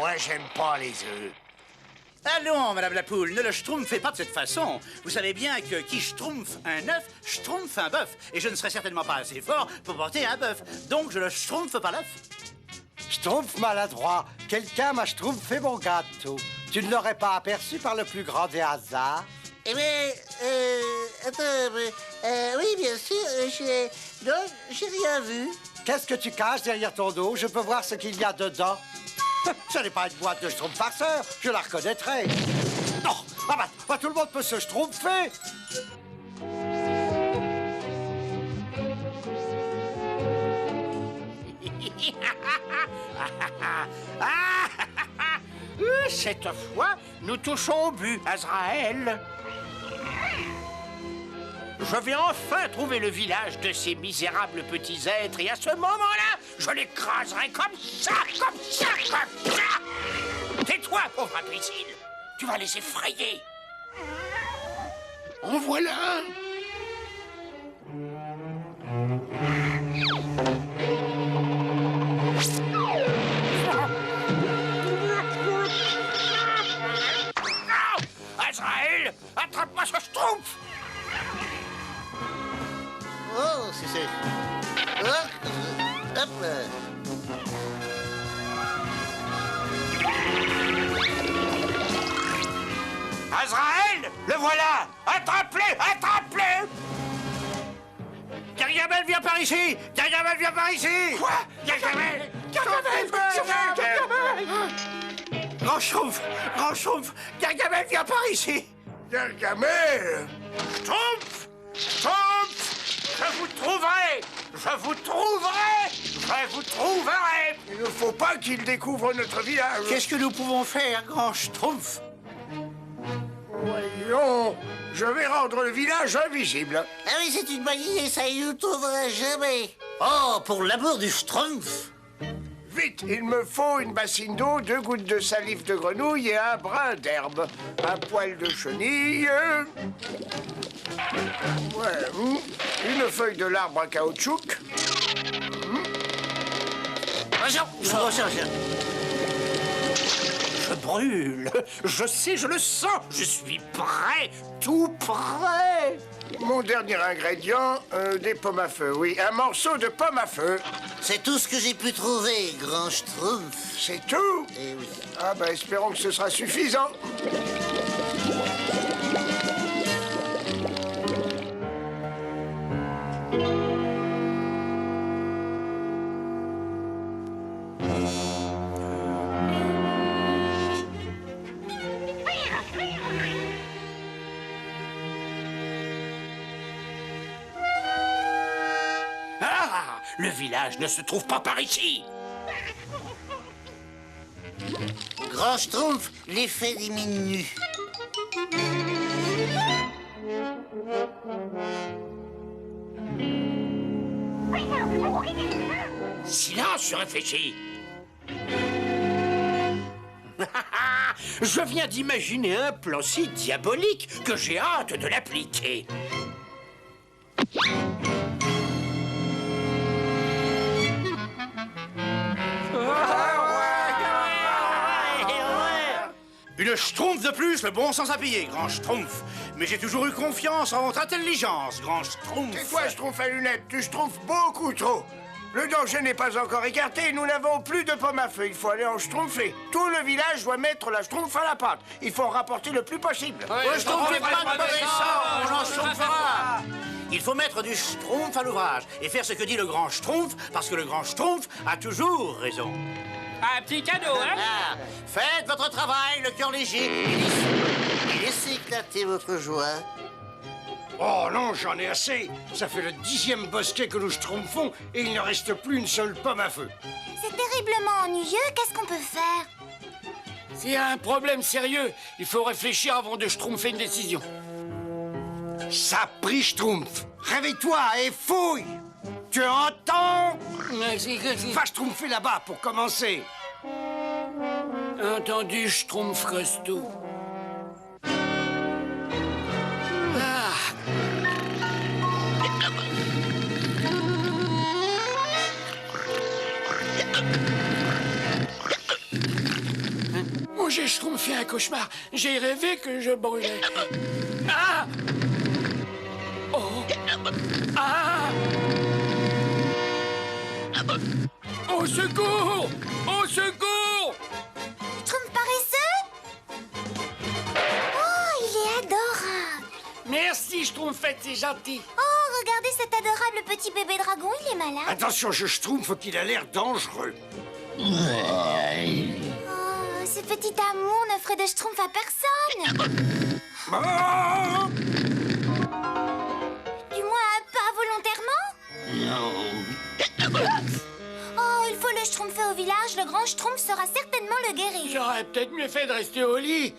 Moi, j'aime pas les œufs. Allons, Madame la Poule, ne le schtroumpfez pas de cette façon. Vous savez bien que qui schtroumpfe un œuf, schtroumpfe un bœuf. Et je ne serai certainement pas assez fort pour porter un bœuf. Donc je ne schtroumpfe pas l'œuf. Schtroumpf maladroit, quelqu'un m'a schtroumpfé mon gâteau. Tu ne l'aurais pas aperçu par le plus grand des hasards? Eh bien, attends, oui, bien sûr, non, j'ai rien vu. Qu'est-ce que tu caches derrière ton dos? Je peux voir ce qu'il y a dedans. Ce n'est pas une boîte de schtroumpf farceur, je la reconnaîtrai. Non, tout le monde peut se schtroumpfer. Cette fois, nous touchons au but, Azraël. Je vais enfin trouver le village de ces misérables petits êtres et à ce moment-là, je l'écraserai comme ça, comme ça, comme ça. Tais-toi, pauvre imbécile. Tu vas les effrayer. En voilà un. Azraël, attrape-moi ce schtroumpf. Oh, c'est... Hop là. Azraël, le voilà. Attrape-le, attrape-le. Gargamel, viens par ici. Gargamel, viens par ici. Quoi? Gargamel! Gargamel! Grand Schtroumpf, Gargamel, viens par ici. Gargamel! Schtroumpf! Schtroumpf! Je vous trouverai! Je vous trouverai! Je vous trouverai! Il ne faut pas qu'il découvre notre village. Qu'est-ce que nous pouvons faire, Grand Schtroumpf? Voyons, je vais rendre le village invisible. Ah oui, c'est une bonne idée, ça y nous trouvera jamais. Oh, pour l'amour du Schtroumpf. Vite, il me faut une bassine d'eau, 2 gouttes de salive de grenouille et un brin d'herbe. Un poil de chenille. Ouais, une feuille de l'arbre à caoutchouc. Je brûle. Je sais, je le sens. Je suis prêt, tout prêt. Mon dernier ingrédient, des pommes à feu. Oui, un morceau de pomme à feu. C'est tout ce que j'ai pu trouver, grand Schtroumpf. C'est tout? Eh oui. Ah ben, espérons que ce sera suffisant. Ah! Le village ne se trouve pas par ici. Grand Schtroumpf, l'effet diminue. Silence, je réfléchis. Je viens d'imaginer un plan si diabolique que j'ai hâte de l'appliquer. Une schtroumpf de plus, le bon sens à payer, Grand Schtroumpf. Mais j'ai toujours eu confiance en votre intelligence, Grand Schtroumpf. C'est toi, Schtroumpf à lunettes, tu schtroumpfes beaucoup trop. Le danger n'est pas encore écarté, nous n'avons plus de pommes à feu, il faut aller en schtroumpfer. Tout le village doit mettre la schtroumpf à la pâte. Il faut en rapporter le plus possible. Le schtroumpf n'est pas de mauvais sang, on en schtroumpfera. Il faut mettre du schtroumpf à l'ouvrage et faire ce que dit le Grand Schtroumpf, parce que le Grand Schtroumpf a toujours raison. Un petit cadeau, hein? Ah, Faites votre travail, le cœur léger. et laissez éclater votre joie. Oh non, j'en ai assez. Ça fait le 10e bosquet que nous schtroumpfons et il ne reste plus une seule pomme à feu. C'est terriblement ennuyeux, qu'est-ce qu'on peut faire? S'il y a un problème sérieux, il faut réfléchir avant de schtroumpfer une décision. Ça prie schtroumpf. Réveille-toi et fouille. Tu entends? Va schtroumpfer là-bas pour commencer. Entendu, schtroumpf costaud. j'ai schtroumpfé un cauchemar. J'ai rêvé que je brûlais. Ah! Oh! Ah! Au secours! Au secours! Schtroumpf paresseux? Oh, il est adorable. Merci, Schtroumpfette, c'est gentil. Oh, regardez cet adorable petit bébé dragon, il est malade. Attention, je schtroumpf qu'il a l'air dangereux. Oh, ce petit amour ne ferait de Schtroumpf à personne. Oh Du moins, pas volontairement. Oh, il faut le Schtroumpfer au village. Le grand Schtroumpf saura certainement le guérir. J'aurais peut-être mieux fait de rester au lit.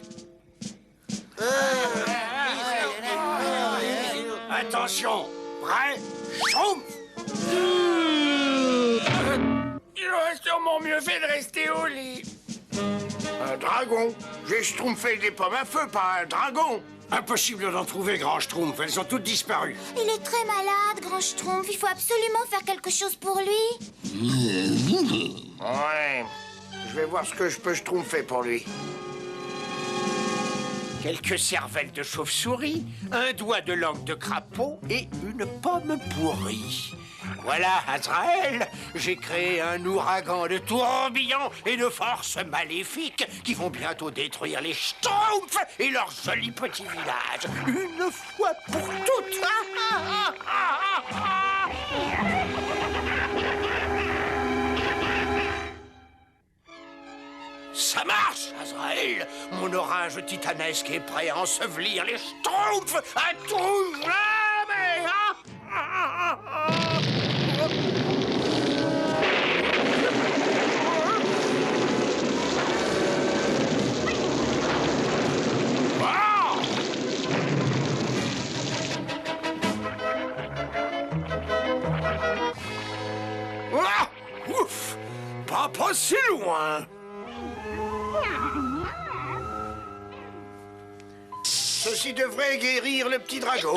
Attention, prêt, schtroumpf. J'aurais sûrement mieux fait de rester au lit. Un dragon. J'ai schtroumpfé des pommes à feu, pas un dragon. Impossible d'en trouver, grand schtroumpf. Elles ont toutes disparu. Il est très malade, grand Schtroumpf. Il faut absolument faire quelque chose pour lui. Ouais. Je vais voir ce que je peux schtroumpfer pour lui. Quelques cervelles de chauve-souris, un doigt de langue de crapaud et une pomme pourrie. Voilà, Azraël, j'ai créé un ouragan de tourbillons et de forces maléfiques qui vont bientôt détruire les Schtroumpfs et leur joli petit village. Une fois pour toutes. Ça marche, Azraël. Mon orage titanesque est prêt à ensevelir les Schtroumpfs à tout jamais. Ah, ouf, pas si loin. Ceci devrait guérir le petit dragon.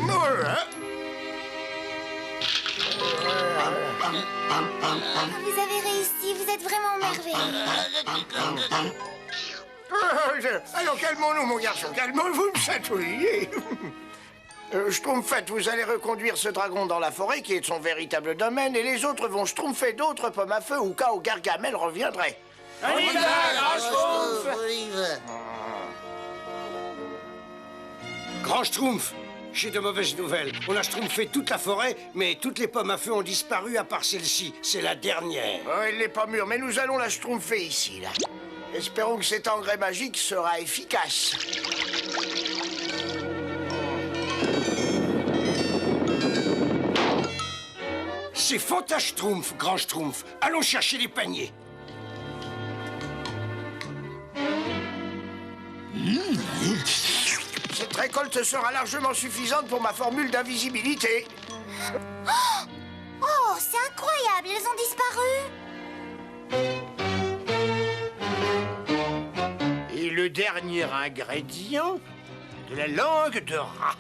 Voilà. Vous avez réussi, vous êtes vraiment merveilleux. Alors calmons-nous, mon garçon, calmons-nous, vous me chatouillez. Schtroumpfette, vous allez reconduire ce dragon dans la forêt qui est son véritable domaine et les autres vont schtroumpfer d'autres pommes à feu au cas où Gargamel reviendrait. On y va, grand Schtroumpf! On y va. Grand schtroumpf, j'ai de mauvaises nouvelles. On a schtroumpfé toute la forêt, mais toutes les pommes à feu ont disparu à part celle-ci. C'est la dernière. Oh, elle n'est pas mûre, mais nous allons la schtroumpfer ici, là. Espérons que cet engrais magique sera efficace. C'est fantastique, schtroumpf, grand schtroumpf. Allons chercher les paniers. Cette récolte sera largement suffisante pour ma formule d'invisibilité. Oh, c'est incroyable, elles ont disparu. Et le dernier ingrédient, de la langue de rat.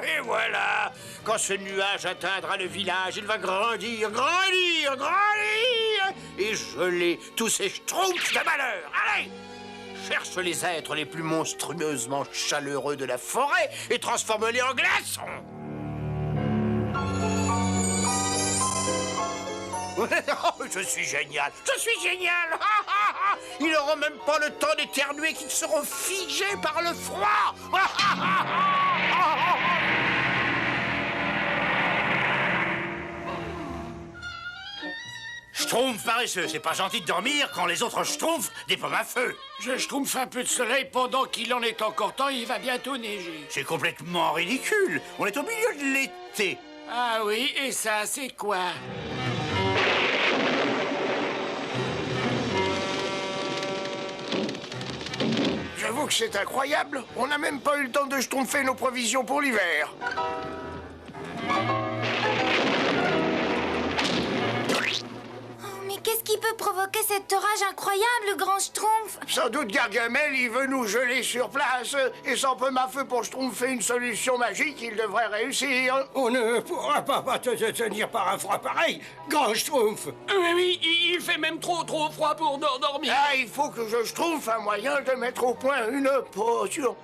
Et voilà. Quand ce nuage atteindra le village, il va grandir, grandir, grandir et geler tous ces schtroumpfs de malheur. Allez, cherche les êtres les plus monstrueusement chaleureux de la forêt et transforme-les en glaçons. Oh, je suis génial, je suis génial. Ils n'auront même pas le temps d'éternuer qu'ils seront figés par le froid. Schtroumpf paresseux, c'est pas gentil de dormir quand les autres schtroumpfent des pommes à feu. Je schtroumpfe un peu de soleil pendant qu'il en est encore temps, il va bientôt neiger. C'est complètement ridicule. On est au milieu de l'été. Ah oui, et ça, c'est quoi? J'avoue que c'est incroyable. On n'a même pas eu le temps de schtroumpfer nos provisions pour l'hiver. Oh, mais Qu'est-ce qui peut provoquer cet orage incroyable, grand Schtroumpf? Sans doute Gargamel, il veut nous geler sur place. Et sans peu ma feu pour schtroumpfer une solution magique, il devrait réussir. On ne pourra pas te tenir par un froid pareil, grand Schtroumpf. Oui, il fait même trop froid pour dormir. Ah, il faut que je schtroumpfe un moyen de mettre au point une potion.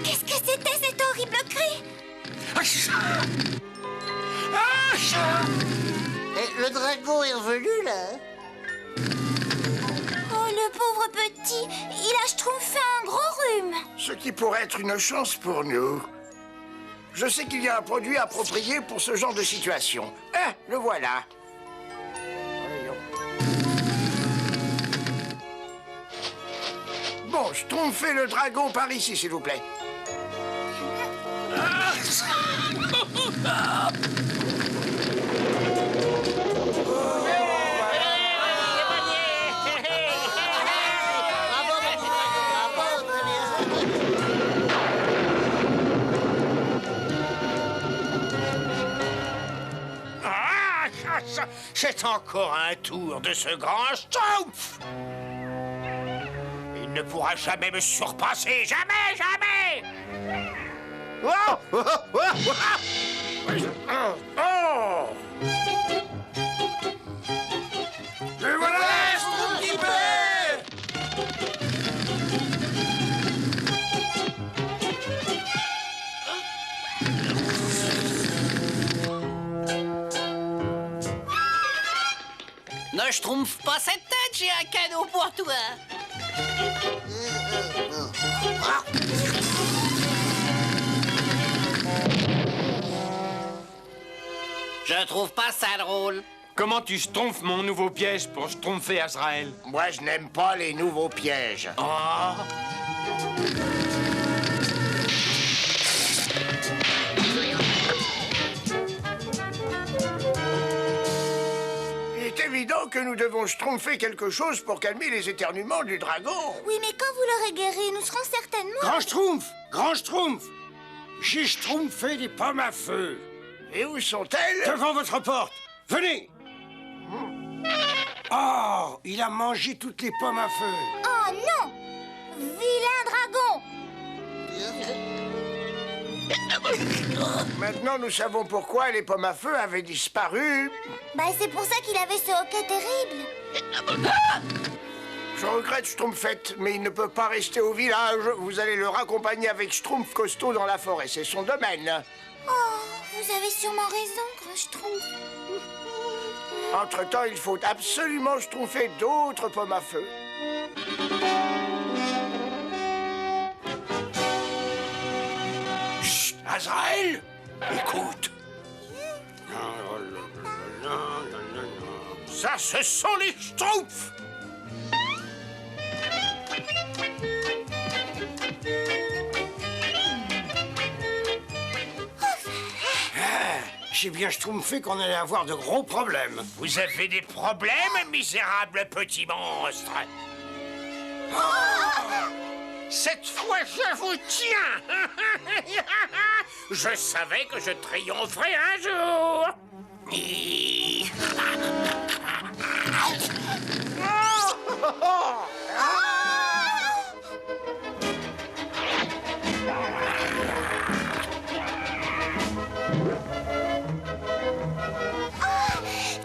Qu'est-ce que c'était cet horrible cri? Et le dragon est revenu, là. Oh, le pauvre petit, il a schtroumpfé un gros rhume. Ce qui pourrait être une chance pour nous. Je sais qu'il y a un produit approprié pour ce genre de situation. Ah, le voilà. Voyons. Bon, schtroumpfez le dragon par ici, s'il vous plaît. Bravo, mon petit dragon, bravo, très bien. Ah, c'est encore un tour de ce grand Schtroumpf. Il ne pourra jamais me surpasser, jamais, jamais. Oh, oh, oh, oh. Oh. Et voilà, Ne schtroumpfe pas cette tête, j'ai un cadeau pour toi. Je trouve pas ça drôle. Comment tu schtroumpfes mon nouveau piège pour schtroumpfer Azraël? Moi, je n'aime pas les nouveaux pièges. Il est évident que nous devons schtroumpfer quelque chose pour calmer les éternuements du dragon. Oui, mais quand vous l'aurez guéri, nous serons certainement... Grand Schtroumpf, j'ai schtroumpfé des pommes à feu. Et où sont-elles? Devant votre porte. Venez. Oh, il a mangé toutes les pommes à feu. Oh non! Vilain dragon! Maintenant, nous savons pourquoi les pommes à feu avaient disparu. Bah, c'est pour ça qu'il avait ce hoquet terrible. Je regrette Schtroumpfette, mais il ne peut pas rester au village. Vous allez le raccompagner avec Schtroumpf Costaud dans la forêt, c'est son domaine. Oh, vous avez sûrement raison, grand Schtroumpf. Entre-temps, il faut absolument schtroumpfer d'autres pommes à feu. Chut, Azraël, écoute. Ça, ce sont les Schtroumpfs. J'ai bien schtroumpfé qu'on allait avoir de gros problèmes. Vous avez des problèmes, misérable petit monstre? Cette fois, je vous tiens. Je savais que je triompherais un jour.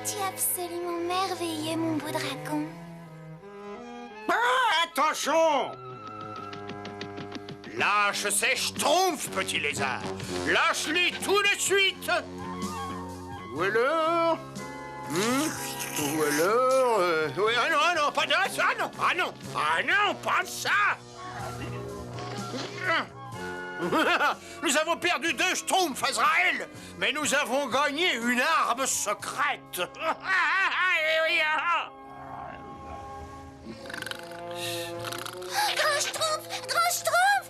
Tu es absolument merveilleux, mon beau dragon. Attention! Lâche ces schtroumpfs, petit lézard. Lâche-les tout de suite. Ou alors? Ou alors? Oui, ah non, pas de ça, non. Ah non, pas de ça. Nous avons perdu 2 schtroumpfs, Azraël, mais nous avons gagné une arme secrète. Grand Schtroumpf! Grand Schtroumpf!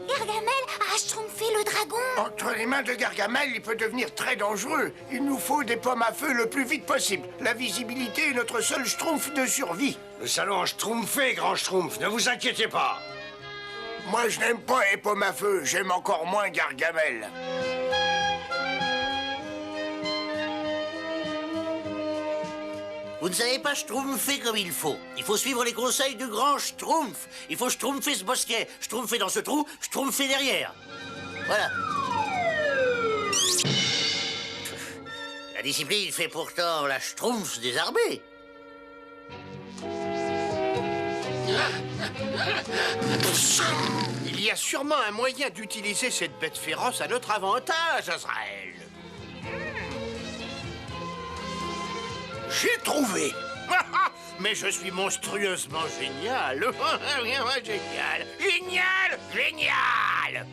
Gargamel! Gargamel a schtroumpfé le dragon. Entre les mains de Gargamel, il peut devenir très dangereux. Il nous faut des pommes à feu le plus vite possible. La visibilité est notre seul schtroumpf de survie. Nous allons schtroumpfer, grand schtroumpf, ne vous inquiétez pas. Moi, je n'aime pas les pommes à feu. J'aime encore moins Gargamel. Vous ne savez pas schtroumpfer comme il faut. Il faut suivre les conseils du grand schtroumpf. Il faut schtroumpfer ce bosquet, schtroumpfer dans ce trou, schtroumpfer derrière. Voilà. La discipline fait pourtant la schtroumpf désarmée. Il y a sûrement un moyen d'utiliser cette bête féroce à notre avantage, Azrael. J'ai trouvé. Mais je suis monstrueusement génial. Génial. Génial. Génial.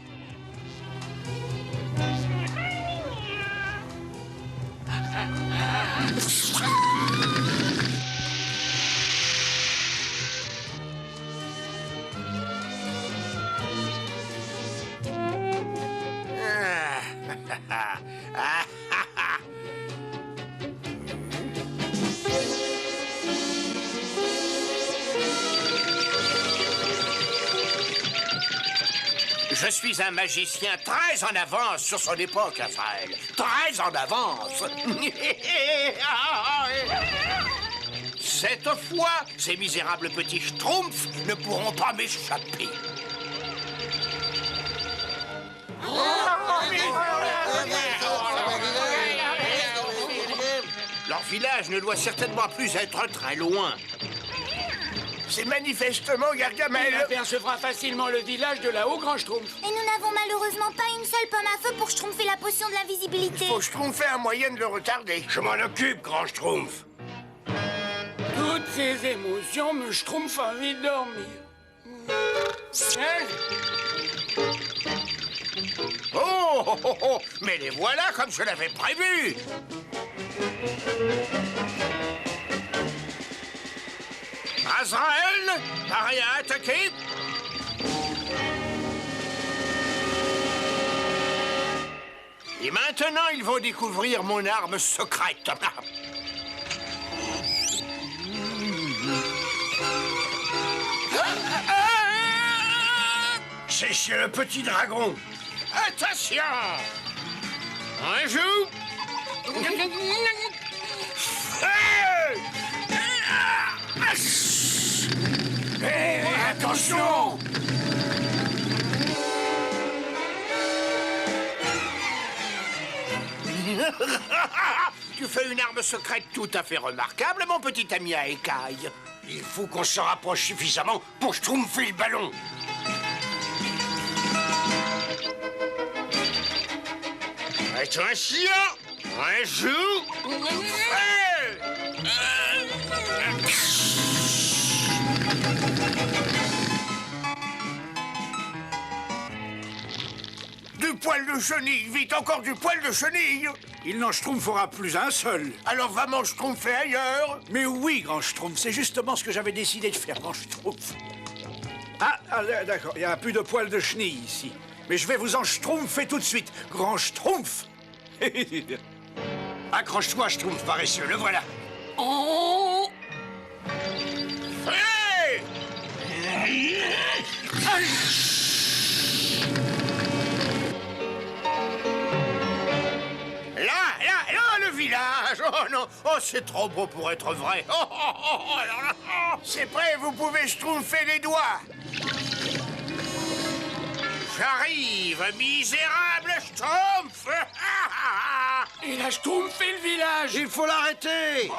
Je suis un magicien très en avance sur son époque, Azrael. Très en avance. Cette fois, ces misérables petits schtroumpfs ne pourront pas m'échapper. Leur village ne doit certainement plus être très loin. C'est manifestement Gargamel. Il apercevra facilement le village de là-haut, grand schtroumpf. Et nous n'avons malheureusement pas une seule pomme à feu pour schtroumpfer la potion de l'invisibilité. Faut schtroumpfer un moyen de le retarder. Je m'en occupe, grand schtroumpf. Toutes ces émotions me schtroumpfent envie de dormir. Oh, mais les voilà comme je l'avais prévu. Azrael, pareil à attaquer. Et maintenant, ils vont découvrir mon arme secrète. C'est chez le petit dragon. Attention! Un joue. Attention! Tu fais une arme secrète tout à fait remarquable, mon petit ami à écailles. Il faut qu'on se rapproche suffisamment pour schtroumpfer le ballon. Attention! Un joue. Du poil de chenille, vite, encore du poil de chenille. Il n'en schtroumpfera plus un seul. Alors va m'en schtroumpfer ailleurs. Mais oui, grand schtroumpf, c'est justement ce que j'avais décidé de faire, grand schtroumpf. Ah, d'accord, il n'y a plus de poil de chenille ici. Mais je vais vous en schtroumpfer tout de suite, grand schtroumpf. Accroche-toi, schtroumpf paresseux, le voilà. Oh! Hey! Là, le village. Oh non, oh c'est trop beau pour être vrai. C'est prêt, vous pouvez schtroumpfer les doigts. J'arrive, misérable schtroumpf. Il a schtroumpfé le village. Il faut l'arrêter.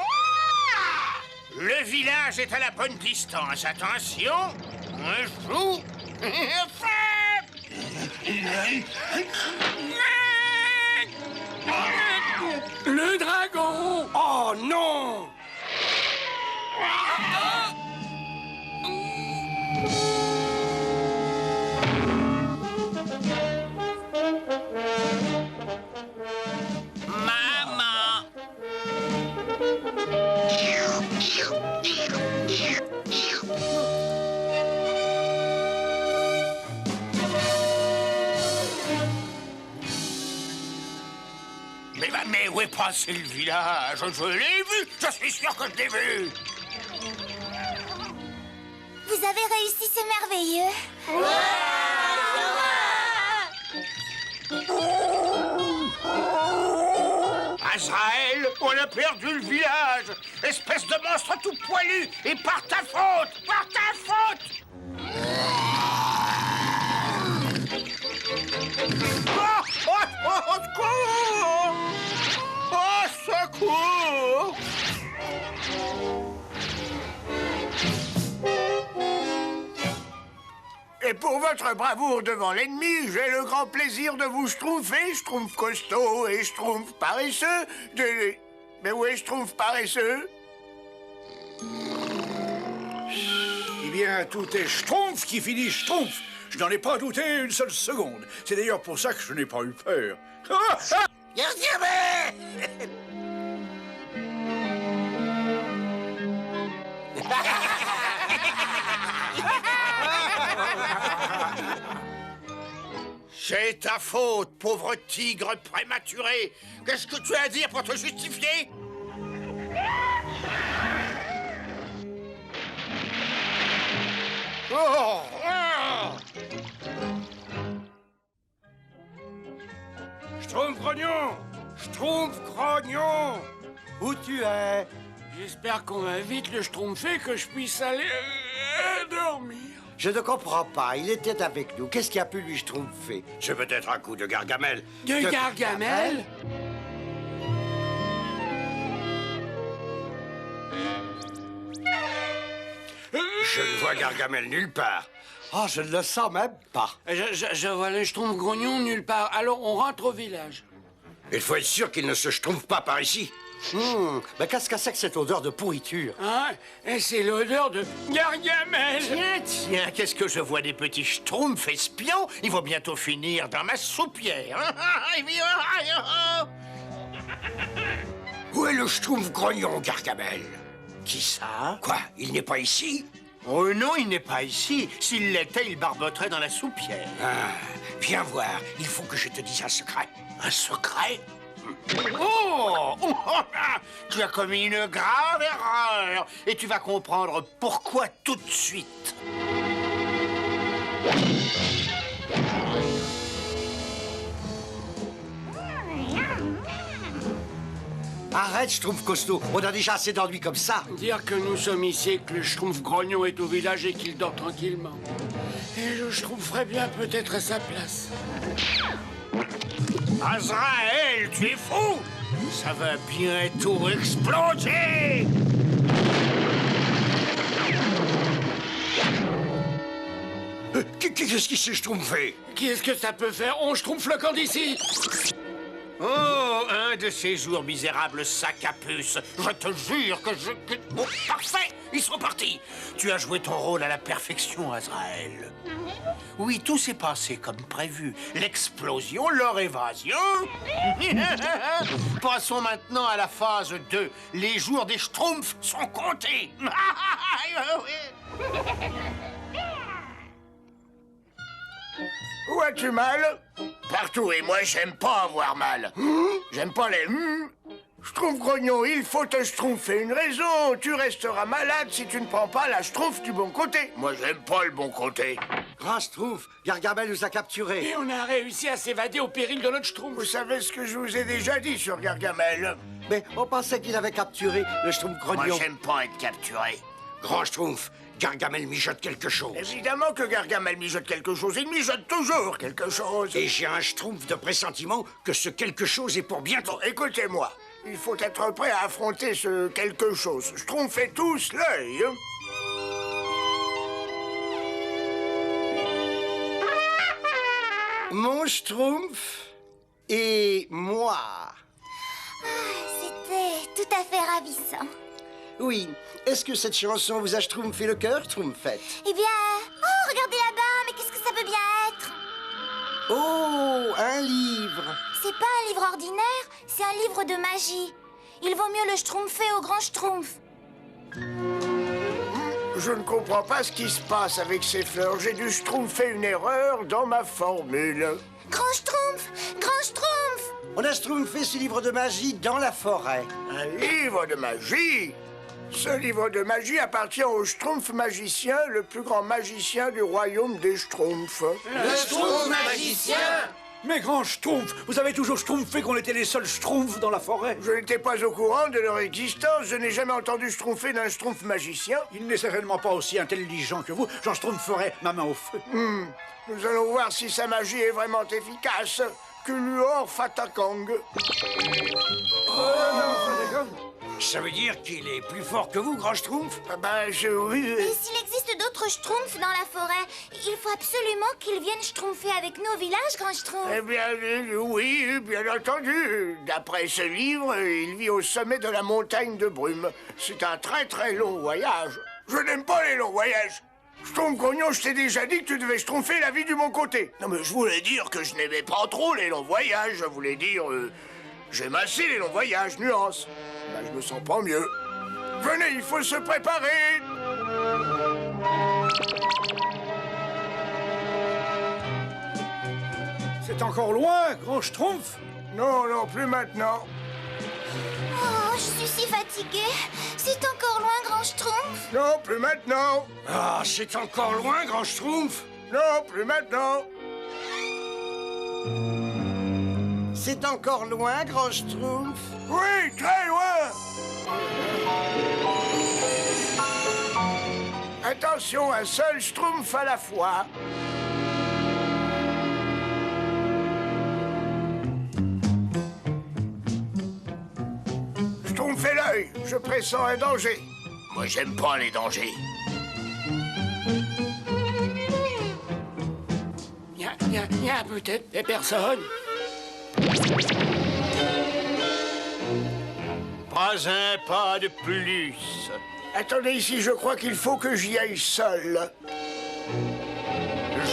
Le village est à la bonne distance. Attention, un joue. Le dragon. Oh non! Maman. Mais où est passé le village? Je l'ai vu, je suis sûr que je l'ai vu. Vous avez réussi, c'est merveilleux. Azraël, on a perdu le village. Espèce de monstre tout poilu. Et par ta faute. Par ta faute. Au secours! Au secours! Et pour votre bravoure devant l'ennemi, j'ai le grand plaisir de vous schtroumpfer, schtroumpf costaud et schtroumpf paresseux. Mais où est schtroumpf paresseux? Eh bien, tout est schtroumpf qui finit schtroumpf. Je n'en ai pas douté une seule seconde. C'est d'ailleurs pour ça que je n'ai pas eu peur. C'est ta faute, pauvre tigre prématuré. Qu'est-ce que tu as à dire pour te justifier? Oh! Schtroumpf grognon! Schtroumpf grognon! Où tu es? J'espère qu'on va vite le schtroumpfer que je puisse aller dormir. Je ne comprends pas. Il était avec nous. Qu'est-ce qui a pu lui schtroumpfer? C'est peut-être un coup de Gargamel. De Gargamel? Je ne vois Gargamel nulle part. Oh, je ne le sens même pas. Je vois le schtroumpf grognon nulle part. Alors on rentre au village. Il faut être sûr qu'il ne se schtroumpfe pas par ici. Mais qu'est-ce que c'est que cette odeur de pourriture? Hein? Et c'est l'odeur de Gargamel. Tiens, qu'est-ce que je vois des petits schtroumpfs espions? Ils vont bientôt finir dans ma soupière. Où est le schtroumpf grognon, Gargamel? Qui ça? Quoi? Il n'est pas ici? Oh non, il n'est pas ici. S'il l'était, il barboterait dans la soupière. Ah, viens voir. Il faut que je te dise un secret. Un secret? Oh! Tu as commis une grave erreur. Et tu vas comprendre pourquoi tout de suite. Arrête, Schtroumpf costaud. On a déjà assez d'ennuis comme ça. Dire que nous sommes ici et que le schtroumpf grognon est au village et qu'il dort tranquillement. Et le schtroumpferais bien peut-être à sa place. Azraël, tu es fou! Ça va bientôt exploser! Qu'est-ce qui s'est schtroumpfé? Qu'est-ce que ça peut faire? On schtroumpfe le camp d'ici! Oh, un de ces jours misérables sacs à puce. Je te jure que Oh, parfait! Ils sont partis! Tu as joué ton rôle à la perfection, Azraël. Oui, tout s'est passé comme prévu. L'explosion, leur évasion. Passons maintenant à la phase 2. Les jours des schtroumpfs sont comptés. Où as-tu mal? Partout, et moi, j'aime pas avoir mal. J'aime pas les... Schtroumpf grognon, il faut te schtroumpfer une raison. Tu resteras malade si tu ne prends pas la schtroumpf du bon côté. Moi, j'aime pas le bon côté. Grand Schtroumpf, Gargamel nous a capturés. Et on a réussi à s'évader au péril de notre schtroumpf. Vous savez ce que je vous ai déjà dit sur Gargamel? Mais on pensait qu'il avait capturé le Schtroumpf Moi, grognon. j'aime pas être capturé. Grand Schtroumpf, Gargamel mijote quelque chose. Évidemment que Gargamel mijote quelque chose. Il mijote toujours quelque chose. Et j'ai un schtroumpf de pressentiment que ce quelque chose est pour bientôt. Bon, écoutez-moi. Il faut être prêt à affronter ce quelque chose. Schtroumpfez tous l'œil. Mon Schtroumpf et moi. C'était tout à fait ravissant. Oui. Est-ce que cette chanson vous a schtroumpfé le cœur, Schtroumpfette? Eh bien... Oh, regardez là-bas, mais qu'est-ce que ça peut bien être? Oh, un livre. C'est pas un livre ordinaire, c'est un livre de magie. Il vaut mieux le schtroumpfer au grand schtroumpf. Je ne comprends pas ce qui se passe avec ces fleurs. J'ai dû schtroumpfer une erreur dans ma formule. Grand schtroumpf! Grand schtroumpf! On a schtroumpfé ce livre de magie dans la forêt. Un livre de magie? Ce livre de magie appartient au Schtroumpf magicien, le plus grand magicien du royaume des Schtroumpfs. Le Schtroumpf magicien? Mais grand Schtroumpf, vous avez toujours schtroumpfé qu'on était les seuls Schtroumpfs dans la forêt. Je n'étais pas au courant de leur existence. Je n'ai jamais entendu schtroumpfer d'un Schtroumpf magicien. Il n'est certainement pas aussi intelligent que vous. J'en schtroumpferai ma main au feu. Nous allons voir si sa magie est vraiment efficace. Kuluor Fatakang. Ça veut dire qu'il est plus fort que vous, grand Schtroumpf? Ah ben, oui. Et s'il existe d'autres schtroumpfs dans la forêt, il faut absolument qu'ils viennent schtroumpfer avec nous au village, grand Schtroumpf. Eh bien, oui, bien entendu. D'après ce livre, il vit au sommet de la montagne de brume. C'est un très très long voyage. Je n'aime pas les longs voyages. Schtroumpf Grognon, je t'ai déjà dit que tu devais schtroumpfer la vie du bon côté. Non, mais je voulais dire que je n'aimais pas trop les longs voyages. Je voulais dire, j'aime assez les longs voyages, nuance. Ben, je me sens pas mieux. Venez, il faut se préparer. C'est encore loin, grand Schtroumpf. Non, non, plus maintenant. Oh, je suis si fatiguée. C'est encore loin, grand Schtroumpf. Non, plus maintenant. Ah, c'est encore loin, grand Schtroumpf? Non, plus maintenant. C'est encore loin, grand Schtroumpf? Oui, très loin. Attention, un seul Schtroumpf à la fois. Schtroumpfez l'œil, je pressens un danger. Moi, j'aime pas les dangers. Il y a peut-être des personnes. Pas un pas de plus. Attendez ici, je crois qu'il faut que j'y aille seul.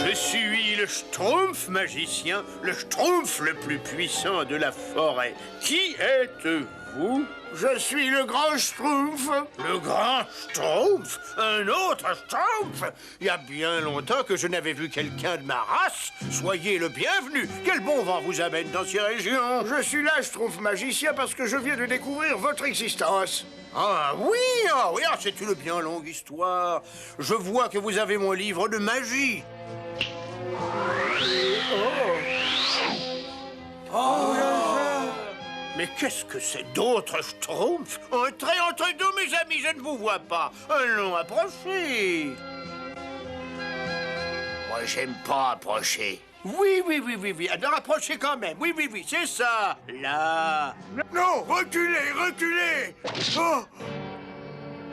Je suis le Schtroumpf magicien, le Schtroumpf le plus puissant de la forêt. Qui êtes-vous? Je suis le grand Schtroumpf. Le grand Schtroumpf? Un autre Schtroumpf? Il y a bien longtemps que je n'avais vu quelqu'un de ma race. Soyez le bienvenu. Quel bon vent vous amène dans ces régions? Je suis là, Schtroumpf magicien, parce que je viens de découvrir votre existence. Ah oui, c'est une bien longue histoire. Je vois que vous avez mon livre de magie. Mais qu'est-ce que c'est d'autres Schtroumpfs? Entrez entre nous, mes amis, je ne vous vois pas. Allons, approchez. Moi, j'aime pas approcher. Oui. Alors approchez quand même. Oui, c'est ça. Là. Non, reculez. Oh,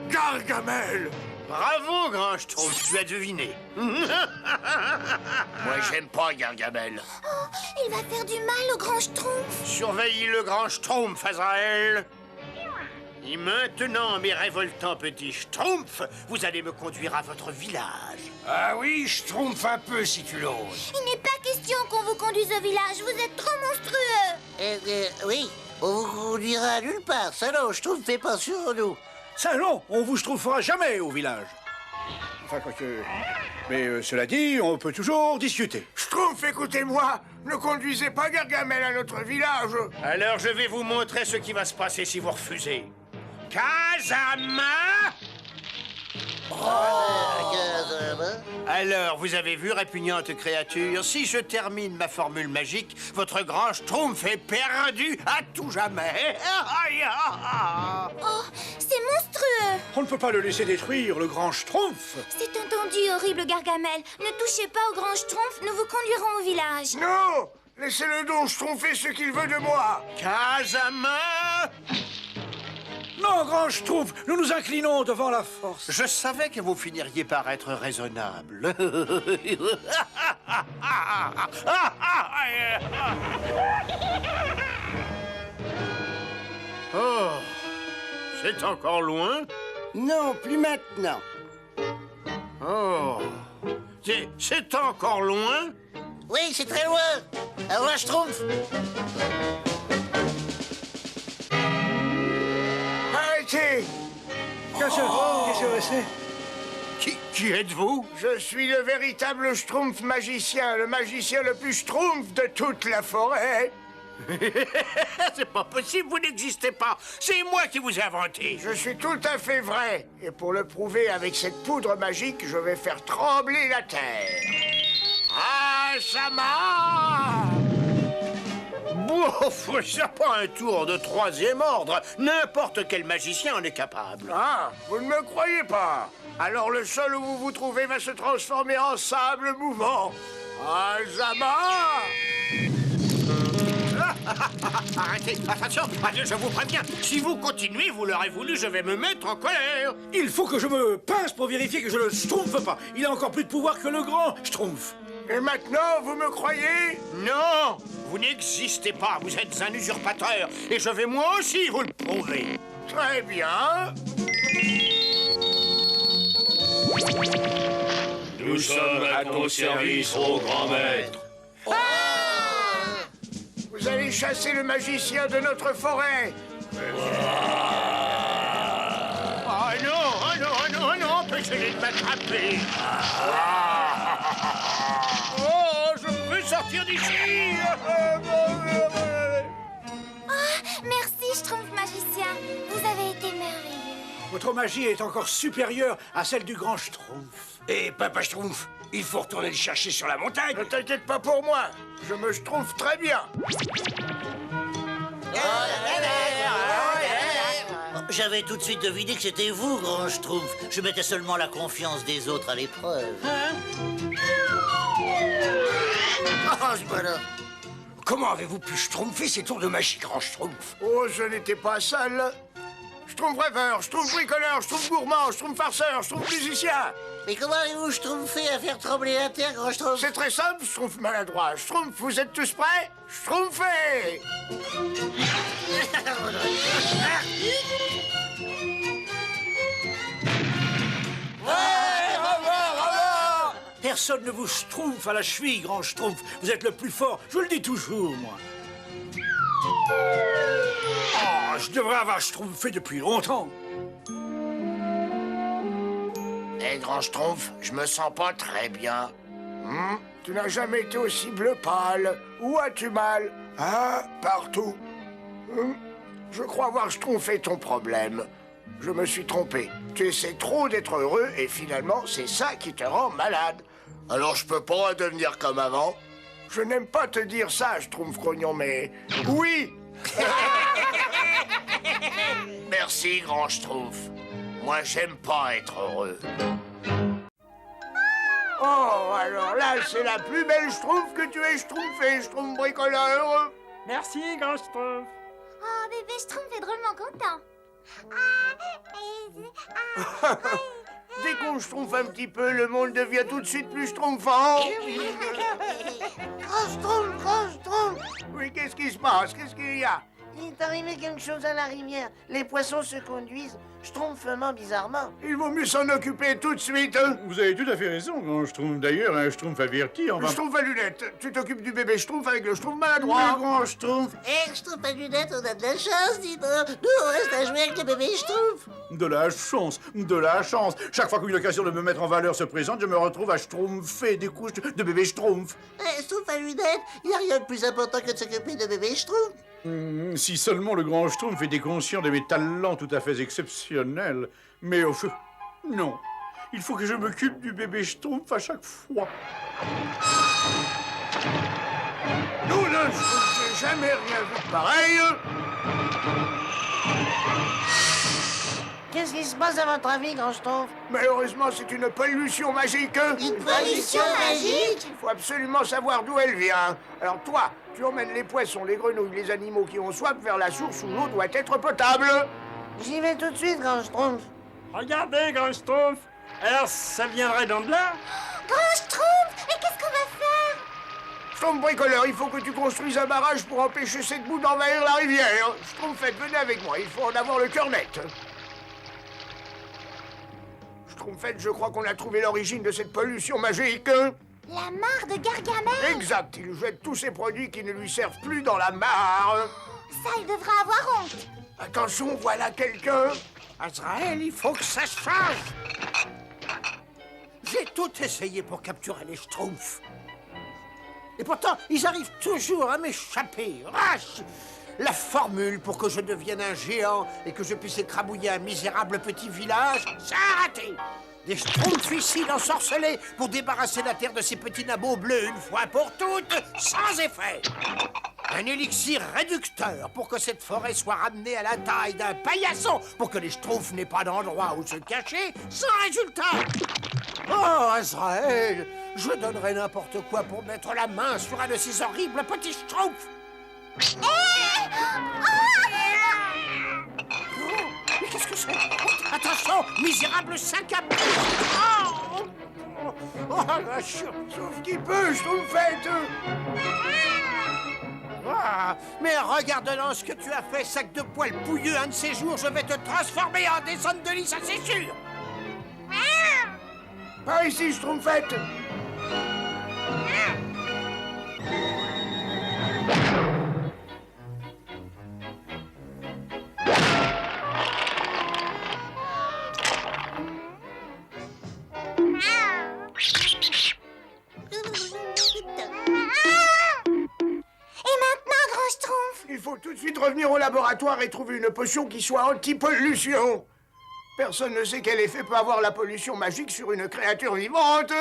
Gargamel. Bravo, grand Schtroumpf, tu as deviné. Moi, j'aime pas Gargamel. Oh, il va faire du mal au grand Schtroumpf. Surveillez le grand Schtroumpf, Azraël. Et maintenant, mes révoltants petits Schtroumpfs, vous allez me conduire à votre village. Ah oui, Schtroumpf un peu si tu l'oses. Il n'est pas question qu'on vous conduise au village. Vous êtes trop monstrueux. Oui, on vous conduira nulle part. Ça, non, Schtroumpf fait pas sur nous. Ça non, on vous schtroumpfera jamais au village. Enfin, quoique... Mais cela dit, on peut toujours discuter. Schtroumpf, écoutez-moi. Ne conduisez pas Gargamel à notre village. Alors, je vais vous montrer ce qui va se passer si vous refusez. Kazama! Alors, vous avez vu, répugnante créature, si je termine ma formule magique, votre grand Schtroumpf est perdu à tout jamais. Oh, c'est monstrueux. On ne peut pas le laisser détruire, le grand Schtroumpf. C'est entendu, horrible Gargamel. Ne touchez pas au grand Schtroumpf, nous vous conduirons au village. Non, laissez-le donc Schtroumpfer ce qu'il veut de moi. Kazama! Non, grand Schtroumpf, nous nous inclinons devant la force. Je savais que vous finiriez par être raisonnable. Oh, c'est encore loin? Non, plus maintenant. Oh, c'est encore loin? Oui, c'est très loin. Alors là, Schtroumpf. Arrêtez. Qu'est-ce que c'est? Qui êtes-vous? Je suis le véritable Schtroumpf magicien, le magicien le plus Schtroumpf de toute la forêt. C'est pas possible, vous n'existez pas. C'est moi qui vous ai inventé. Je suis tout à fait vrai. Et pour le prouver avec cette poudre magique, je vais faire trembler la terre. Azama! Bouf, c'est pas un tour de 3e ordre. N'importe quel magicien en est capable. Ah, vous ne me croyez pas? Alors le sol où vous vous trouvez va se transformer en sable mouvant. Azama! Arrêtez, attention, je vous préviens. Si vous continuez, vous l'aurez voulu, je vais me mettre en colère. Il faut que je me pince pour vérifier que je ne schtroumpfe pas. Il a encore plus de pouvoir que le grand schtroumpf. Et maintenant, vous me croyez? Non, vous n'existez pas, vous êtes un usurpateur. Et je vais moi aussi vous le prouver. Très bien. Nous sommes à ton service, ô grand maître. Vous allez chasser le magicien de notre forêt. Oh non, empêchez-les de m'attraper. Oh, je veux sortir d'ici. Merci, Schtroumpf magicien. Vous avez été merveilleux. Votre magie est encore supérieure à celle du grand schtroumpf. Et Papa Schtroumpf, il faut retourner le chercher sur la montagne. Ne t'inquiète pas pour moi. Je me schtroumpf très bien. J'avais tout de suite deviné que c'était vous, grand schtroumpf. Je mettais seulement la confiance des autres à l'épreuve. Ah, c'est pas là. Comment avez-vous pu schtroumpfer ces tours de magie, grand Schtroumpf? Oh, je n'étais pas seul. Schtroumpf rêveur, Schtroumpf bricoleur, Schtroumpf gourmand, Schtroumpf farceur, Schtroumpf musicien. Mais comment avez-vous schtroumpfé à faire trembler la terre, grand Schtroumpf? C'est très simple, Schtroumpf maladroit. Schtroumpf, vous êtes tous prêts? Schtroumpfez! Personne ne vous schtroumpfe à la cheville, grand schtroumpf. Vous êtes le plus fort, je le dis toujours, moi. Oh, je devrais avoir schtroumpfé depuis longtemps. Eh, grand Schtroumpf, je me sens pas très bien. Tu n'as jamais été aussi bleu pâle. Où as-tu mal? Ah, partout. Je crois avoir schtroumpfé ton problème. Je me suis trompé. Tu essaies trop d'être heureux et finalement, c'est ça qui te rend malade. Alors je peux pas redevenir comme avant? Je n'aime pas te dire ça, Schtroumpf grognon, mais... Oui! Merci, grand Schtroumpf. Moi, j'aime pas être heureux. Oh, alors là, c'est la plus belle Schtroumpf que tu aies schtroumpfée, Schtroumpf bricoleur. Merci, grand Schtroumpf. Oh, bébé Schtroumpf est drôlement content. Dès qu'on schtroumpfe un petit peu, le monde devient tout de suite plus schtroumpfant. Grand Schtroumpf! Oui, qu'est-ce qui se passe? Qu'est-ce qu'il y a? Il est arrivé quelque chose à la rivière. Les poissons se conduisent schtroumpfement bizarrement. Il vaut mieux s'en occuper tout de suite. Hein? Vous avez tout à fait raison, grand Schtroumpf. D'ailleurs, un Schtroumpf averti, on va... Schtroumpf à lunettes, tu t'occupes du bébé Schtroumpf avec le Schtroumpf maladroit. Le grand Schtroumpf. Schtroumpf à lunettes, on a de la chance, dis donc. Nous, on reste à jouer avec le bébé Schtroumpf. De la chance, de la chance. Chaque fois qu'une occasion de me mettre en valeur se présente, je me retrouve à schtroumpfer des couches de bébé Schtroumpf. Schtroumpf à lunettes, il n'y a rien de plus important que de s'occuper de bébé Schtroumpf. Si seulement le grand Schtroumpf était conscient de mes talents tout à fait exceptionnels. Mais au feu, non. Il faut que je m'occupe du bébé Schtroumpf à chaque fois. Nous, le Schtroumpf, j'ai jamais rien vu de pareil. Qu'est-ce qui se passe à votre avis, grand Schtroumpf? Malheureusement, c'est une pollution magique. Une pollution magique? Il faut absolument savoir d'où elle vient. Alors toi, tu emmènes les poissons, les grenouilles, les animaux qui ont soif vers la source où l'eau doit être potable. J'y vais tout de suite, grand Schtroumpf. Regardez, grand Schtroumpf. Alors, ça viendrait d'en de là? Grand Schtroumpf, et qu'est-ce qu'on va faire? Schtroumpf bricoleur, il faut que tu construises un barrage pour empêcher cette boue d'envahir la rivière. Schtroumpfette, venez avec moi, il faut en avoir le cœur net. Schtroumpfette, je crois qu'on a trouvé l'origine de cette pollution magique. La mare de Gargamel. Exact, il jette tous ces produits qui ne lui servent plus dans la mare. Ça, il devra avoir honte. Attention, voilà quelqu'un. Azraël, il faut que ça change. J'ai tout essayé pour capturer les Schtroumpfs. Et pourtant, ils arrivent toujours à m'échapper. Rache! La formule pour que je devienne un géant et que je puisse écrabouiller un misérable petit village, ça a raté. Des schtroumpficides ensorcelés pour débarrasser la terre de ces petits nabots bleus une fois pour toutes, sans effet. Un élixir réducteur pour que cette forêt soit ramenée à la taille d'un paillasson, pour que les schtroumpfs n'aient pas d'endroit où se cacher, sans résultat. Oh, Azraël, je donnerais n'importe quoi pour mettre la main sur un de ces horribles petits schtroumpfs. Oh, mais qu'est-ce que c'est? Oh, attention, misérable sac à dos. Oh, la Sauf qu'il peut, Schtroumpfette. Ah, mais regarde-le ce que tu as fait, sac de poils pouilleux. Un de ces jours, je vais te transformer en descente de lit, ça c'est sûr. Pas ici, Schtroumpfette. Il faut tout de suite revenir au laboratoire et trouver une potion qui soit anti-pollution. Personne ne sait quel effet peut avoir la pollution magique sur une créature vivante.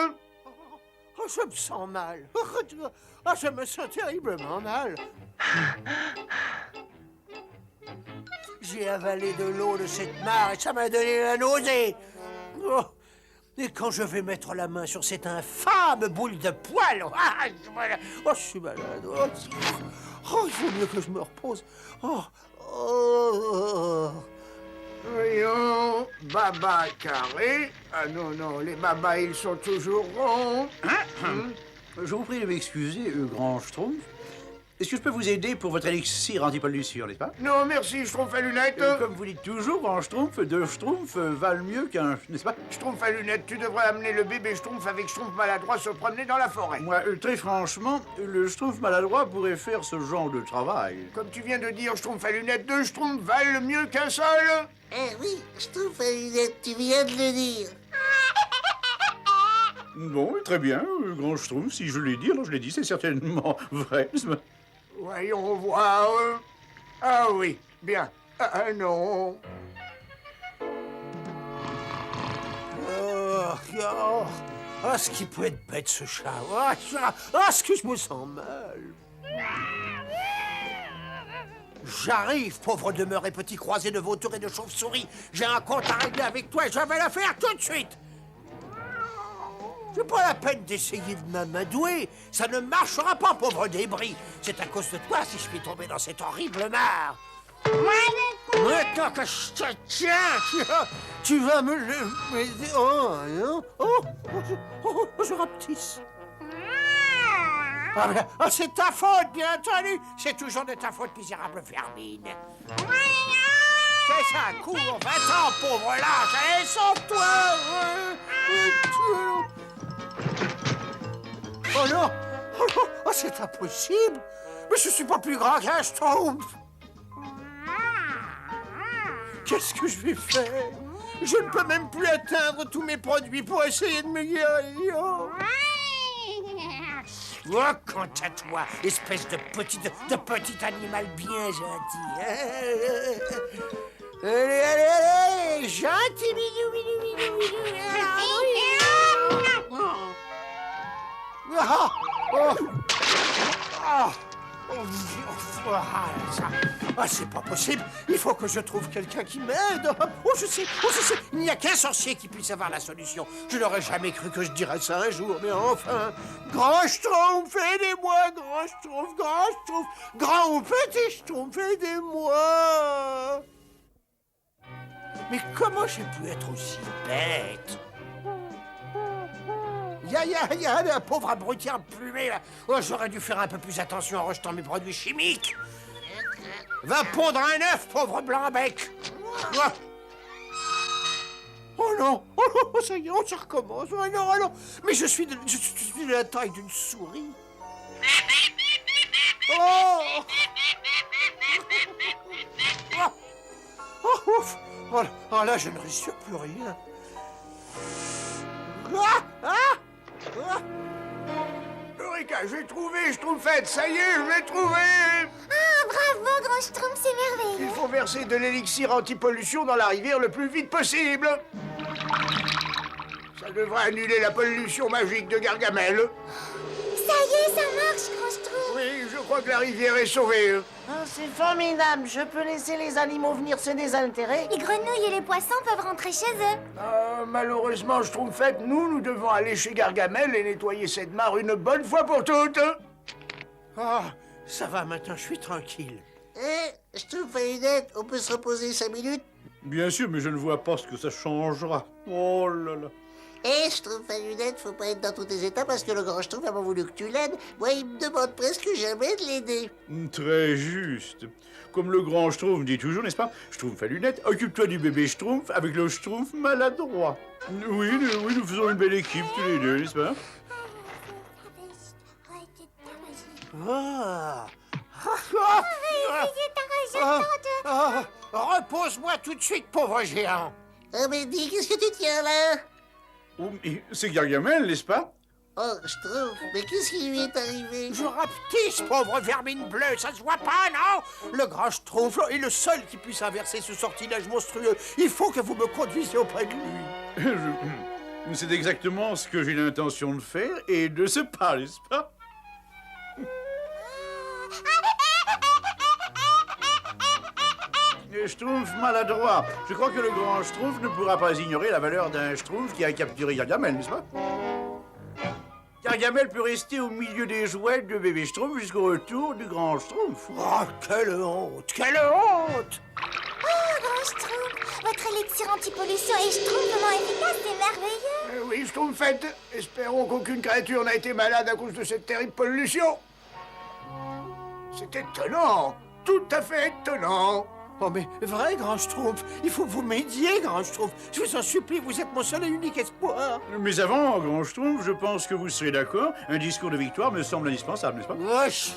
Oh, je me sens mal. Oh, je me sens terriblement mal. J'ai avalé de l'eau de cette mare et ça m'a donné la nausée. Oh. Et quand je vais mettre la main sur cette infâme boule de poils, je suis malade. Oh, il vaut mieux que je me repose. Voyons, baba carré. Ah non, les babas, ils sont toujours ronds. Je vous prie de m'excuser, grand Schtroumpf. Est-ce que je peux vous aider pour votre élixir anti-pollution, n'est-ce pas? Non, merci, Schtroumpf à lunettes. Comme vous dites toujours, grand Schtroumpf, deux Schtroumpfs valent mieux qu'un, n'est-ce pas? Schtroumpf à lunettes, tu devrais amener le bébé Schtroumpf avec Schtroumpf maladroit se promener dans la forêt. Moi, très franchement, le Schtroumpf maladroit pourrait faire ce genre de travail. Comme tu viens de dire, Schtroumpf à lunettes, deux Schtroumpfs valent mieux qu'un seul. Eh oui, Schtroumpf à lunettes, tu viens de le dire. Bon, très bien, grand Schtroumpf, si je l'ai dit, alors je l'ai dit, c'est certainement vrai. Voyons voir. Ah oui, bien. Ah non. Oh, ce qui peut être bête, ce chat. Ce que je me sens mal. J'arrive, pauvre demeuré petit croisé de vautours et de chauves-souris. J'ai un compte à régler avec toi et je vais le faire tout de suite. C'est pas la peine d'essayer de m'amadouer. Ça ne marchera pas, pauvre débris. C'est à cause de toi si je suis tombé dans cette horrible mare. Maintenant que je te tiens, tu vas me le... je rapetisse. C'est ta faute, bien entendu. C'est toujours de ta faute, misérable vermine. C'est ça, cours, va-t'en, pauvre lâche. Allez, sauve-toi. Oh non! Oh, c'est impossible! Mais je suis pas plus grand qu'un Schtroumpf! Qu'est-ce que je vais faire? Je ne peux même plus atteindre tous mes produits pour essayer de me guérir! Oh, quant à toi, espèce de petit animal bien gentil! Allez, gentil, bidou! C'est pas possible. Il faut que je trouve quelqu'un qui m'aide. Je sais. Il n'y a qu'un sorcier qui puisse avoir la solution. Je n'aurais jamais cru que je dirais ça un jour, mais enfin. Grand Schtroumpf, aidez-moi, grand Schtroumpf. Grand ou petit Schtroumpf, aidez-moi. Mais comment j'ai pu être aussi bête? Ya, le pauvre abruti emplumé, là. Oh, j'aurais dû faire un peu plus attention en rejetant mes produits chimiques. Va pondre un œuf, pauvre blanc-bec. Oh non, ça y est, ça recommence. Oh non. Mais je suis de la taille d'une souris. Oh là, je ne respire plus rien. Eureka, j'ai trouvé Schtroumpfette, ça y est, je l'ai trouvé. Ah, bravo, grand Schtroumpf, c'est merveilleux. Il faut verser de l'élixir anti-pollution dans la rivière le plus vite possible. Ça devrait annuler la pollution magique de Gargamel. Ça y est, ça marche, grand Schtroumpf. Oui, je crois que la rivière est sauvée. Ah, c'est formidable. Je peux laisser les animaux venir se désaltérer. Les grenouilles et les poissons peuvent rentrer chez eux. Malheureusement, Schtroumpfette, nous devons aller chez Gargamel et nettoyer cette mare une bonne fois pour toutes. Ah, ça va maintenant, je suis tranquille. Schtroumpf et Lunette, on peut se reposer 5 minutes? Bien sûr, mais je ne vois pas ce que ça changera. Oh là là. Schtroumpf et Lunette, faut pas être dans tous tes états parce que le grand Schtroumpf a pas voulu que tu l'aides. Moi, il me demande presque jamais de l'aider. Très juste. Comme le grand Schtroumpf dit toujours, n'est-ce pas? Schtroumpf à lunettes, occupe-toi du bébé Schtroumpf avec le Schtroumpf maladroit. Oui, nous faisons une belle équipe tous les deux, n'est-ce pas? Repose-moi tout de suite, pauvre géant. Ah, mais dis, qu'est-ce que tu tiens là? Oh, mais c'est Gargamel, n'est-ce pas? Oh, Schtroumpf, mais qu'est-ce qui lui est arrivé? Je rapetisse, pauvre vermine bleue, ça se voit pas, non? Le grand Schtroumpf est le seul qui puisse inverser ce sortilège monstrueux. Il faut que vous me conduisiez auprès de lui. C'est exactement ce que j'ai l'intention de faire et de ce pas, n'est-ce pas? Schtroumpf maladroit. Je crois que le grand Schtroumpf ne pourra pas ignorer la valeur d'un Schtroumpf qui a capturé Gargamel, n'est-ce pas? Gargamel peut rester au milieu des jouets de bébé Schtroumpf jusqu'au retour du grand Schtroumpf. Oh, quelle honte! Quelle honte! Oh, grand Schtroumpf, votre élixir anti-pollution est schtroumpfement efficace, c'est merveilleux. Oui, Schtroumpfette, espérons qu'aucune créature n'a été malade à cause de cette terrible pollution. C'est étonnant, tout à fait étonnant. Oh, mais vrai, grand Schtroumpf, il faut que vous m'aidiez, grand Schtroumpf. Je vous en supplie, vous êtes mon seul et unique espoir. Mais avant, grand Schtroumpf, je pense que vous serez d'accord. Un discours de victoire me semble indispensable, n'est-ce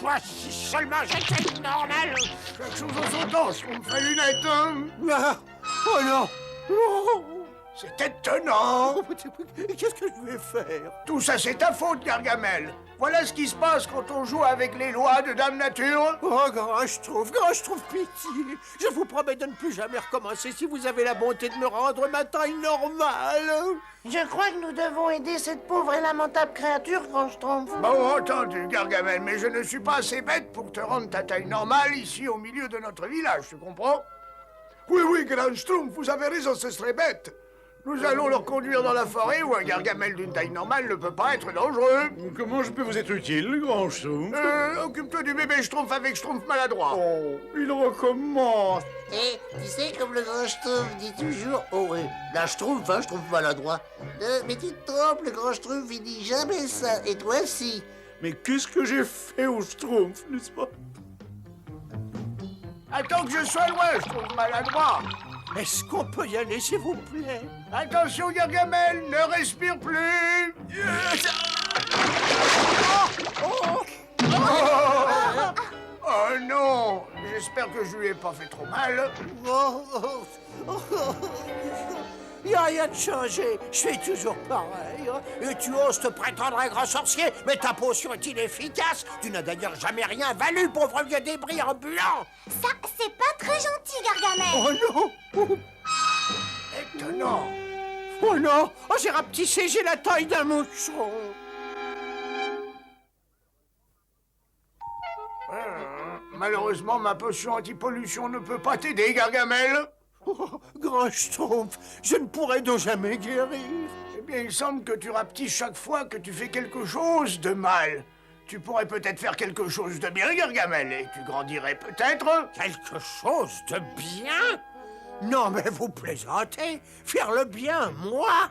pas? Si seulement j'étais normal. Quelque chose en son temps, Schtroumpf à lunettes, hein? Ah, oh non! Oh. C'est étonnant. Qu'est-ce que je vais faire? Tout ça, c'est ta faute, Gargamel. Voilà ce qui se passe quand on joue avec les lois de Dame Nature. Oh, grand Schtroumpf, pitié. Je vous promets de ne plus jamais recommencer si vous avez la bonté de me rendre ma taille normale. Je crois que nous devons aider cette pauvre et lamentable créature, grand Schtroumpf. Bon, entendu, Gargamel, mais je ne suis pas assez bête pour te rendre ta taille normale ici au milieu de notre village, tu comprends? Oui, grand Schtroumpf, vous avez raison, ce serait bête. Nous allons leur conduire dans la forêt où un Gargamel d'une taille normale ne peut pas être dangereux. Comment je peux vous être utile, grand Schtroumpf? Occupe-toi du bébé Schtroumpf avec Schtroumpf maladroit. Oh, il recommence. Tu sais, comme le grand Schtroumpf dit toujours... Oh, oui, la Schtroumpf, hein, Schtroumpf maladroit. Mais tu te trompes, le grand Schtroumpf, il dit jamais ça. Et toi, si. Mais qu'est-ce que j'ai fait au Schtroumpf, n'est-ce pas? Attends que je sois loin, Schtroumpf maladroit. Est-ce qu'on peut y aller, s'il vous plaît? Attention, Gargamel, ne respire plus. Oh non! J'espère que je lui ai pas fait trop mal. Il n'y a rien de changé. Je suis toujours pareil. Et tu oses te prétendre un grand sorcier, mais ta potion est inefficace. Tu n'as d'ailleurs jamais rien valu, pauvre vieux débris ambulant. Ça, c'est pas très gentil, Gargamel. Oh non! Étonnant. Oh non! Oh, j'ai rapetissé, j'ai la taille d'un moucheron. Malheureusement, ma potion anti-pollution ne peut pas t'aider, Gargamel. Oh, grand Schtroumpf, je ne pourrai donc jamais guérir. Eh bien, il semble que tu rapetisses chaque fois que tu fais quelque chose de mal. Tu pourrais peut-être faire quelque chose de bien, Gargamel, et tu grandirais peut-être. Quelque chose de bien? Non, mais vous plaisantez. Faire le bien, moi?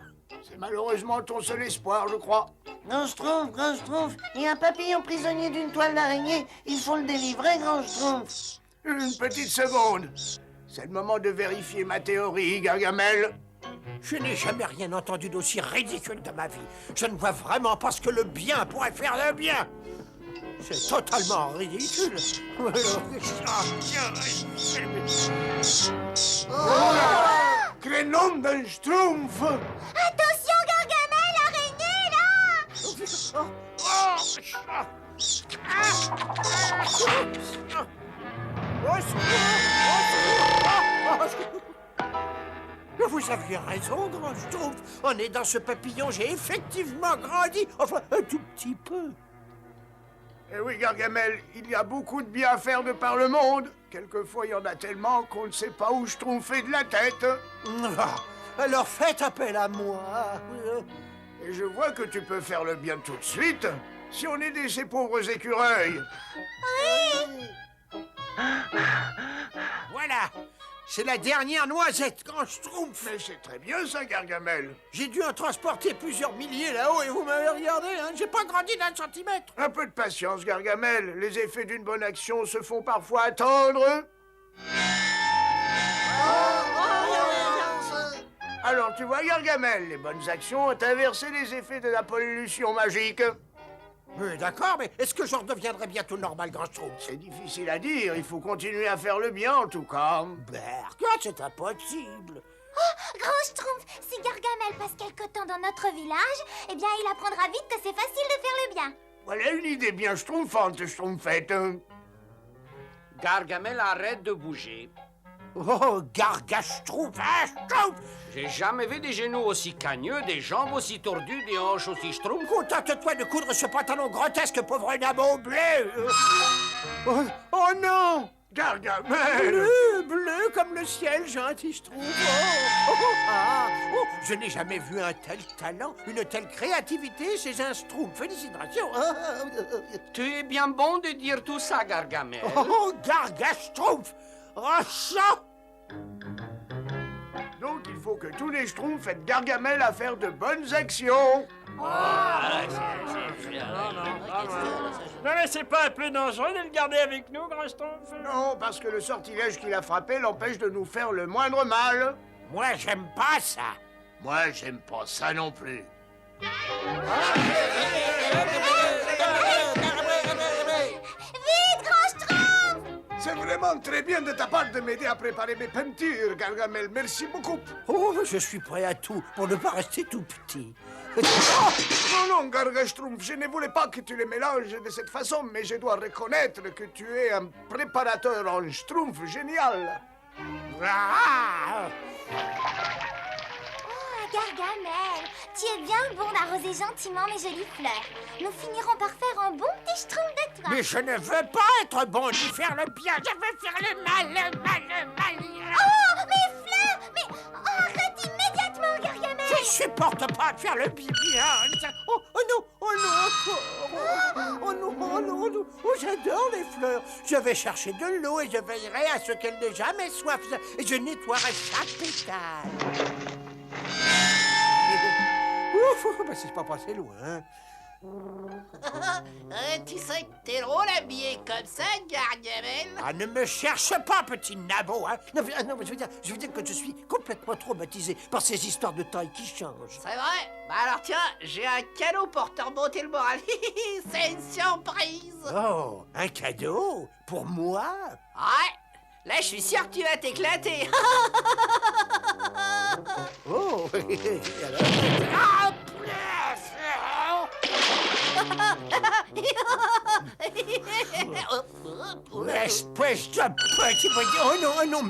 C'est malheureusement ton seul espoir, je crois. Grand Schtroumpf, il y a un papillon prisonnier d'une toile d'araignée. Il faut le délivrer, grand Schtroumpf. Une petite seconde. C'est le moment de vérifier ma théorie, Gargamel. Je n'ai jamais rien entendu d'aussi ridicule de ma vie. Je ne vois vraiment pas ce que le bien pourrait faire de bien. C'est totalement ridicule. Quel nom d'un Schtroumpf! Attention, Gargamel, araignée, là! Vous aviez raison, grand Schtroumpf. En aidant ce papillon, j'ai effectivement grandi. Enfin, un tout petit peu. Eh oui, Gargamel, il y a beaucoup de bien à faire de par le monde. Quelquefois, il y en a tellement qu'on ne sait pas où Schtroumpf est de la tête. Alors faites appel à moi. Et je vois que tu peux faire le bien tout de suite, si on aidait ces pauvres écureuils. Oui. Voilà. C'est la dernière noisette, grand Schtroumpf. Mais c'est très bien ça, Gargamel. J'ai dû en transporter plusieurs milliers là-haut et vous m'avez regardé, hein. J'ai pas grandi d'un centimètre. Un peu de patience, Gargamel. Les effets d'une bonne action se font parfois attendre. Alors, tu vois, Gargamel, les bonnes actions ont inversé les effets de la pollution magique. D'accord, mais est-ce que je redeviendrai bientôt normal, grand Schtroumpf? C'est difficile à dire, il faut continuer à faire le bien, en tout cas. Regarde, c'est impossible. Oh, grand Schtroumpf, si Gargamel passe quelque temps dans notre village, eh bien, il apprendra vite que c'est facile de faire le bien. Voilà une idée bien schtroumpfante, Schtroumpfette. Gargamel, arrête de bouger. Oh, Gargaschtroumpf, hein, Schtroumpf! J'ai jamais vu des genoux aussi cagneux, des jambes aussi tordues, des hanches aussi schtroumpf. Contente-toi de coudre ce pantalon grotesque, pauvre nabo bleu! Oh non! Gargamel! Bleu comme le ciel, gentil Schtroumpf! Je n'ai jamais vu un tel talent, une telle créativité chez un Schtroumpf. Félicitations! Tu es bien bon de dire tout ça, Gargamel. Oh, Gargaschtroumpf! Rachat! Donc il faut que tous les Schtroumpfs aident Gargamel à faire de bonnes actions. Non, mais c'est pas un peu dangereux de le garder avec nous, grand Schtroumpf? Non, parce que le sortilège qui l'a frappé l'empêche de nous faire le moindre mal. Moi, j'aime pas ça. Moi, j'aime pas ça non plus. Vite, grand Schtroumpf! C'est vraiment très bien de ta part de m'aider à préparer mes peintures, Gargamel. Merci beaucoup. Oh, je suis prêt à tout pour ne pas rester tout petit. Non, non, Gargaschtroumpf, je ne voulais pas que tu les mélanges de cette façon, mais je dois reconnaître que tu es un préparateur en Schtroumpf génial. Ah! Gargamel, tu es bien bon d'arroser gentiment mes jolies fleurs. Nous finirons par faire un bon petit Schtroumpf de toi. Mais je ne veux pas être bon ni faire le bien, je veux faire le mal, le mal, le mal. Oh, mes fleurs! Mais arrête immédiatement, Gargamel! Je supporte pas de faire le bien. Oh non, oh non, encore. Oh non, oh non, oh non. Oh, j'adore les fleurs. Je vais chercher de l'eau et je veillerai à ce qu'elles n'aient jamais soif. Et je nettoierai chaque pétale. Ouf, bah c'est pas passé loin. Tu sais que t'es drôle habillé comme ça, Gargamel. Ah, ne me cherche pas, petit nabo, hein. Non, mais je veux dire que je suis complètement traumatisé par ces histoires de taille qui changent. C'est vrai? Bah alors tiens, j'ai un cadeau pour te remonter le moral. C'est une surprise. Oh, un cadeau? Pour moi? Ouais. Là, je suis sûr que tu vas t'éclater. Oh, espèce de petit... Oh non,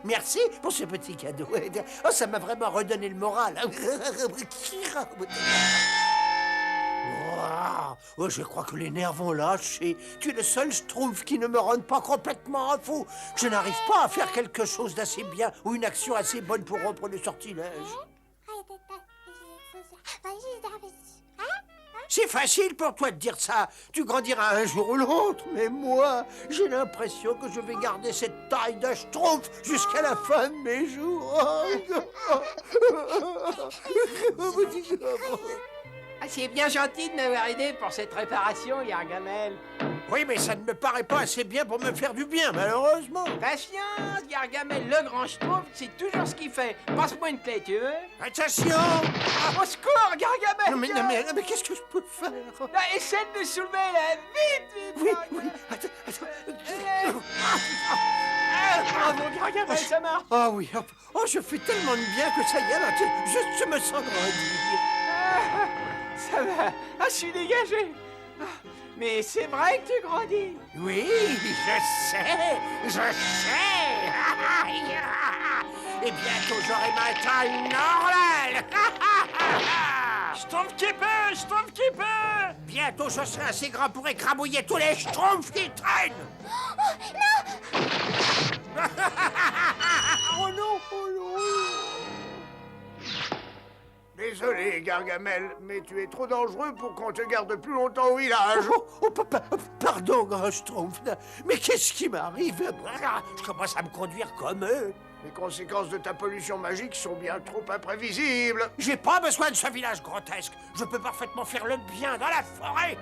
merci pour ce petit cadeau. Oh, ça m'a vraiment redonné le moral. Oh, je crois que les nerfs vont lâcher. Tu es le seul Schtroumpf qui ne me rende pas complètement fou. Je n'arrive pas à faire quelque chose d'assez bien ou une action assez bonne pour rompre le sortilège. C'est facile pour toi de dire ça. Tu grandiras un jour ou l'autre. Mais moi, j'ai l'impression que je vais garder cette taille de Schtroumpf jusqu'à la fin de mes jours. C'est bien gentil de m'avoir aidé pour cette réparation, Gargamel. Oui, mais ça ne me paraît pas assez bien pour me faire du bien, malheureusement. Patience, Gargamel, le grand Schtroumpf, c'est toujours ce qu'il fait. Passe-moi une clé, tu veux? Attention! Au secours, Gargamel! Non, mais qu'est-ce que je peux faire? Là, essaie de le soulever, là, vite! Oui, attends. Bravo, Gargamel, ça marche! Ah oui, hop. Oh, je fais tellement de bien que ça y est, là, je me sens grandir. Ça va. Ah, je suis dégagé. Mais c'est vrai que tu grandis. Oui, je sais. Et bientôt j'aurai maintenant une Norlel. Schtroumpf-qui-peut. Bientôt je serai assez grand pour écrabouiller tous les schtroumpfs qui traînent. Oh non. Désolé, Gargamel, mais tu es trop dangereux pour qu'on te garde plus longtemps au village. Pardon, grand schtroumpf. Mais qu'est-ce qui m'arrive? Je commence à me conduire comme eux. Les conséquences de ta pollution magique sont bien trop imprévisibles. J'ai pas besoin de ce village grotesque. Je peux parfaitement faire le bien dans la forêt.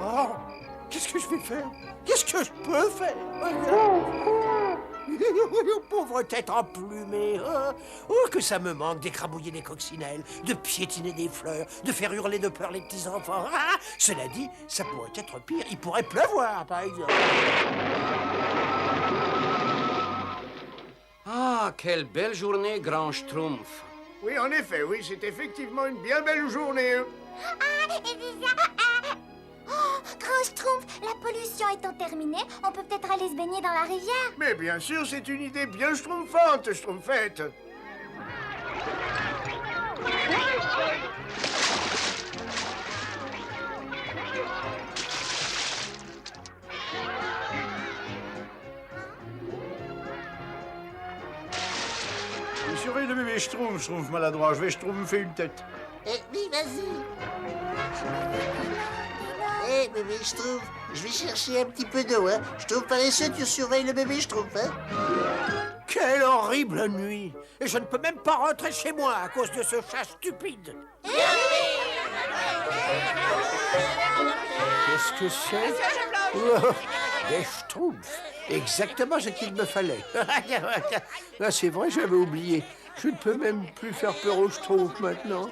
Oh, qu'est-ce que je vais faire? Qu'est-ce que je peux faire? Pauvre tête emplumée. Oh, que ça me manque d'écrabouiller des coccinelles, de piétiner des fleurs, de faire hurler de peur les petits-enfants. Cela dit, ça pourrait être pire. Il pourrait pleuvoir, par exemple. Ah, quelle belle journée, grand Schtroumpf. Oui, en effet, oui, c'est effectivement une bien belle journée. Grand Schtroumpf, la pollution étant terminée, on peut peut-être aller se baigner dans la rivière. Mais bien sûr, c'est une idée bien schtroumpfante, schtroumpfette. Je surveille le bébé Schtroumpf maladroit. Je vais schtroumpfer une tête. Oui, vas-y. Hé, bébé Schtroumpf, je vais chercher un petit peu d'eau, hein. Je trouve paresseux, tu surveilles le bébé Schtroumpf, hein. Quelle horrible nuit! Et je ne peux même pas rentrer chez moi à cause de ce chat stupide. Qu'est-ce que c'est? Des schtroumpfs. Exactement ce qu'il me fallait. C'est vrai, j'avais oublié. Je ne peux même plus faire peur aux schtroumpfs maintenant.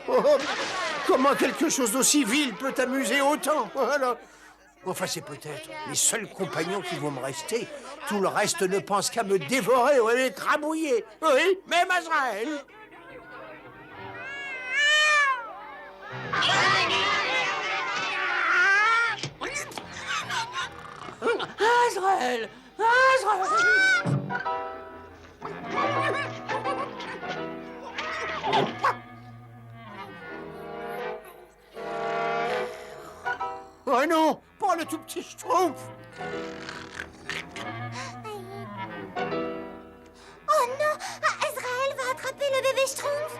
Comment quelque chose d'aussi vil peut t'amuser autant? Voilà. Enfin, c'est peut-être les seuls compagnons qui vont me rester. Tout le reste ne pense qu'à me dévorer ou à m'écrabouiller. Oui, même Azraël. Azraël. Oh non, pas le tout petit schtroumpf. Oh non, Azraël va attraper le bébé Schtroumpf.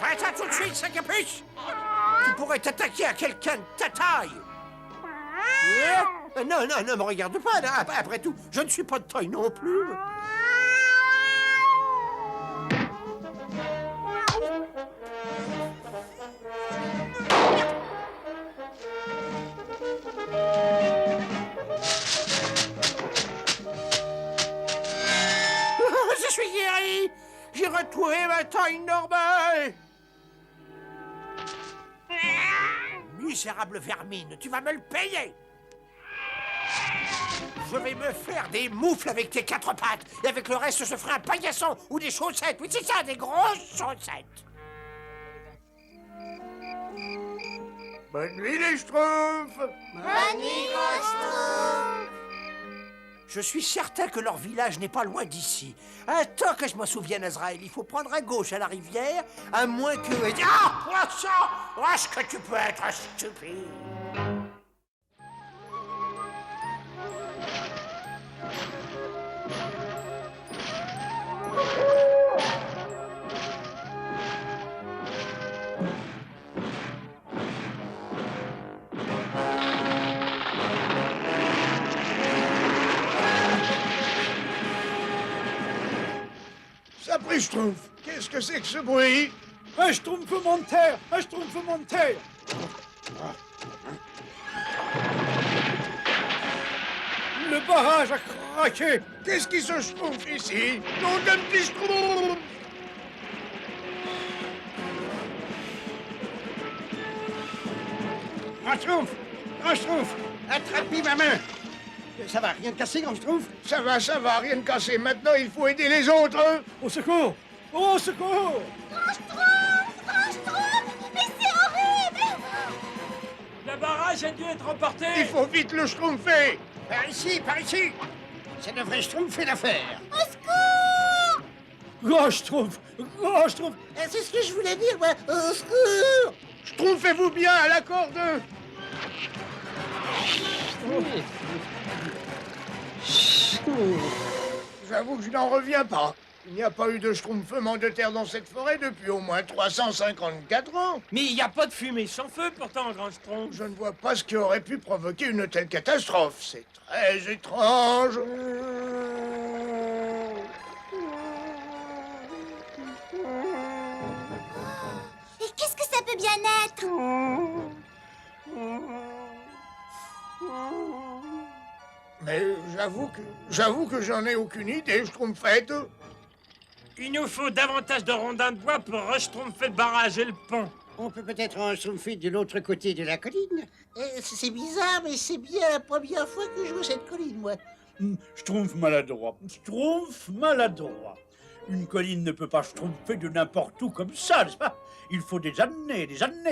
Fais ça tout de suite, sac à puce. Tu pourrais t'attaquer à quelqu'un de ta taille. Non, ne me regarde pas. Là. Après tout, je ne suis pas de taille non plus. Je suis guéri. J'ai retrouvé ma taille normale. Misérable vermine, tu vas me le payer. Je vais me faire des moufles avec tes 4 pattes. Et avec le reste, je ferai un paillasson ou des chaussettes. Oui, c'est ça, des grosses chaussettes. Bonne nuit, les schtroumpfs. Bonne nuit, grand Schtroumpf. Je suis certain que leur village n'est pas loin d'ici. Attends que je m'en souvienne, Azraël. Il faut prendre à gauche à la rivière, à moins que... Ah, poisson! Est-ce que tu peux être stupide? Sapré Schtroumpf, qu'est-ce que c'est que ce bruit? Un schtroumpfement de terre! Un schtroumpfement de terre! Le barrage a craqué! Qu'est-ce qui se schtroumpf ici? Nom d'un petit schtroumpf! Un schtroumpf! Un schtroumpf! Attrape-lui ma main! Ça va, rien de cassé, grand schtroumpf? Ça va, rien de cassé. Maintenant, il faut aider les autres. Au secours! Au secours! Grand Schtroumpf, mais c'est horrible. j'ai dû être emporté. Il faut vite le schtroumpfer. Par ici, par ici. Ça devrait schtroumpfer l'affaire. Au secours! Grand Schtroumpf! Grand Schtroumpf! C'est ce que je voulais dire, moi. Au secours! Schtroumpfez-vous bien à la corde. J'avoue que je n'en reviens pas. Il n'y a pas eu de schtroumpfement de terre dans cette forêt depuis au moins 354 ans. Mais il n'y a pas de fumée sans feu pourtant, grand Schtroumpf. Je ne vois pas ce qui aurait pu provoquer une telle catastrophe. C'est très étrange. Et qu'est-ce que ça peut bien être? Mais j'avoue que j'en ai aucune idée, Schtroumpfette. Il nous faut davantage de rondins de bois pour schtroumpfer le barrage et le pont. On peut peut-être en schtroumpfer de l'autre côté de la colline. C'est bizarre, mais c'est bien la première fois que je vois cette colline, moi. Schtroumpf maladroit. Schtroumpf maladroit. Une colline ne peut pas schtroumpfer de n'importe où comme ça, n'est-ce pas? Il faut des années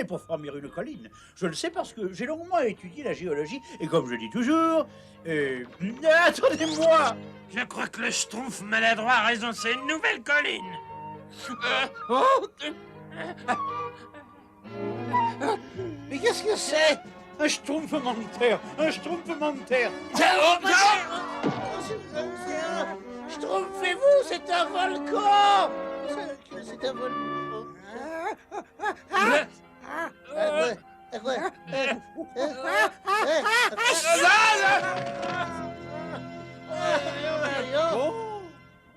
pour former une colline. Je le sais parce que j'ai longuement étudié la géologie et comme je dis toujours... Attendez-moi! Je crois que le Schtroumpf maladroit a raison, c'est une nouvelle colline. Mais qu'est-ce que c'est? Un schtroumpfement de terre! Un schtroumpfement de terre! Schtroumpfez-vous, c'est un volcan! C'est un volcan.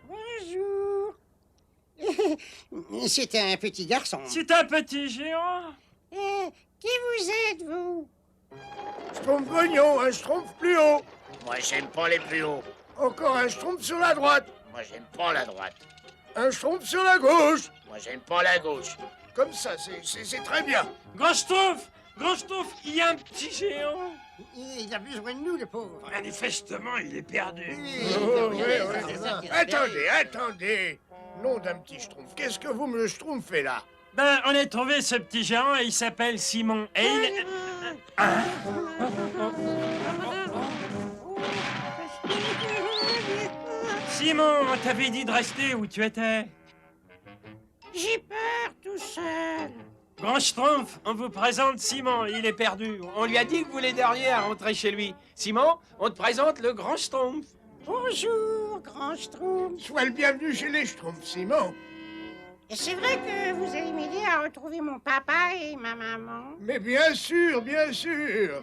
Bonjour. C'est un petit garçon. C'est un petit géant. Qui vous êtes, vous? Schtroumpf grognon, un schtroumpf plus haut. Moi, j'aime pas les plus hauts. Encore un schtroumpf sur la droite. Moi, j'aime pas la droite. Un schtroumpf sur la gauche. Moi, j'aime pas la gauche. Comme ça, c'est très bien. Grand Schtroumpf, il y a un petit géant. Il a besoin de nous, le pauvre. Manifestement, il est perdu. Oh, oui. Attendez. Nom d'un petit schtroumpf, qu'est-ce que vous me schtroumpfez là? Ben, on a trouvé ce petit géant et il s'appelle Simon. Et il... Simon, on t'avait dit de rester où tu étais. J'ai peur tout seul. Grand Schtroumpf, on vous présente Simon, il est perdu. On lui a dit que vous l'aideriez à rentrer chez lui. Simon, on te présente le Grand Schtroumpf. Bonjour, Grand Schtroumpf. Sois le bienvenu chez les schtroumpfs, Simon. C'est vrai que vous allez m'aider à retrouver mon papa et ma maman? Mais bien sûr.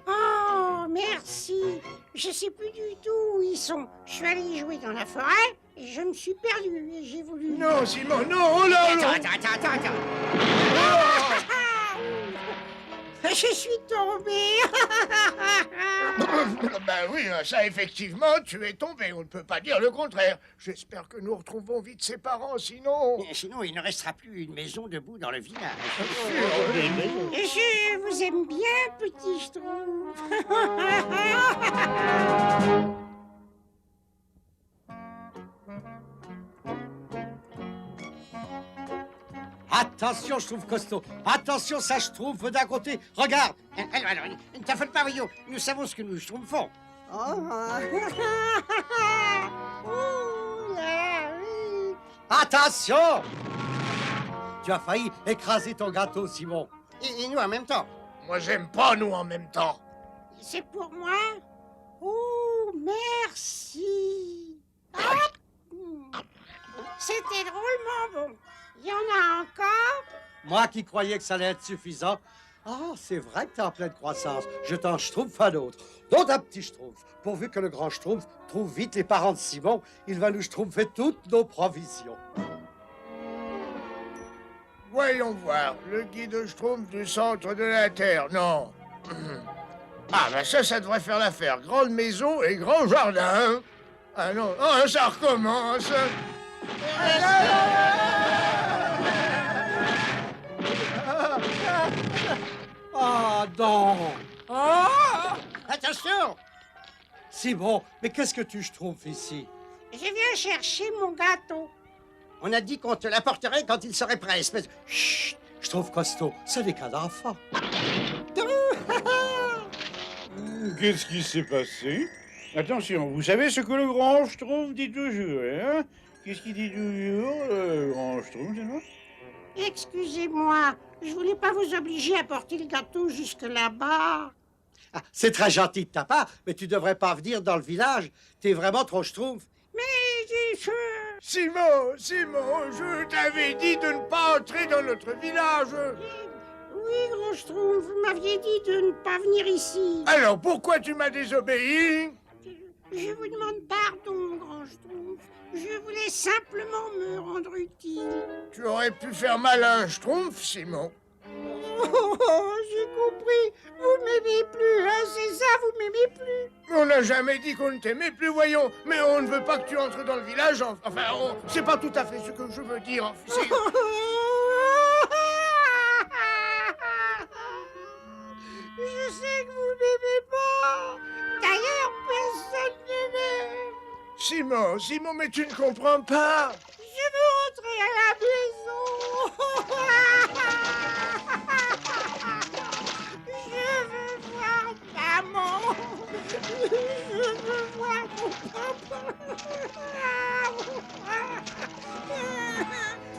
Oh, merci. Je sais plus du tout où ils sont. Je suis allé jouer dans la forêt et je me suis perdu et j'ai voulu... Non, Simon, non, oh là là. Attends. Je suis tombée. Ben oui, ça effectivement, tu es tombé, on ne peut pas dire le contraire. J'espère que nous retrouvons vite ses parents, sinon... Sinon, il ne restera plus une maison debout dans le village. Et je vous aime bien, petit Schtroumpf. Attention, je trouve costaud. Attention, ça je trouve d'un côté. Regarde. Alors, ne t'affole pas, voyons. Nous savons ce que nous schtroumpfons. Attention! Tu as failli écraser ton gâteau, Simon. Et nous en même temps. Moi, j'aime pas nous en même temps. C'est pour moi? Oh, merci. C'était drôlement bon. Il y en a encore? Moi qui croyais que ça allait être suffisant. Ah, c'est vrai que t'es en pleine croissance. Je t'en schtroumpf un autre. Donc un petit schtroumpf. Pourvu que le grand schtroumpf trouve vite les parents de Simon, il va nous schtroumpfer toutes nos provisions. Voyons voir, le guide schtroumpf du centre de la Terre, non. Ah, ben ça devrait faire l'affaire. Grande maison et grand jardin. Ah non, ça recommence. Ah non! Attention! Simon, mais qu'est-ce que tu schtroumpfes ici? Je viens chercher mon gâteau. On a dit qu'on te l'apporterait quand il serait prêt, espèce... Chut! Je trouve costaud, ça n'est qu'un enfant. Qu'est-ce qui s'est passé? Attention, vous savez ce que le grand Schtroumpf dit toujours, hein? Qu'est-ce qu'il dit toujours, le grand Schtroumpf, c'est ça? Excusez-moi, je voulais pas vous obliger à porter le gâteau jusque là-bas. Ah, c'est très gentil de ta part, mais tu devrais pas venir dans le village. T'es vraiment trop Schtroumpf. Mais Simon, je t'avais dit de ne pas entrer dans notre village. Oui, grand Schtroumpf, vous m'aviez dit de ne pas venir ici. Alors pourquoi tu m'as désobéi? Je vous demande pardon, grand Schtroumpf. Je voulais simplement me rendre utile. Tu aurais pu faire mal à un Schtroumpf, Simon. Oh, j'ai compris. Vous m'aimez plus, hein, c'est ça, vous m'aimez plus. On n'a jamais dit qu'on ne t'aimait plus, voyons. Mais on ne veut pas que tu entres dans le village. C'est pas tout à fait ce que je veux dire. Je sais que vous m'aimez pas. D'ailleurs, personne ne m'aime. Simon, mais tu ne comprends pas. Je veux rentrer à la maison. Je veux voir maman. Je veux voir mon papa.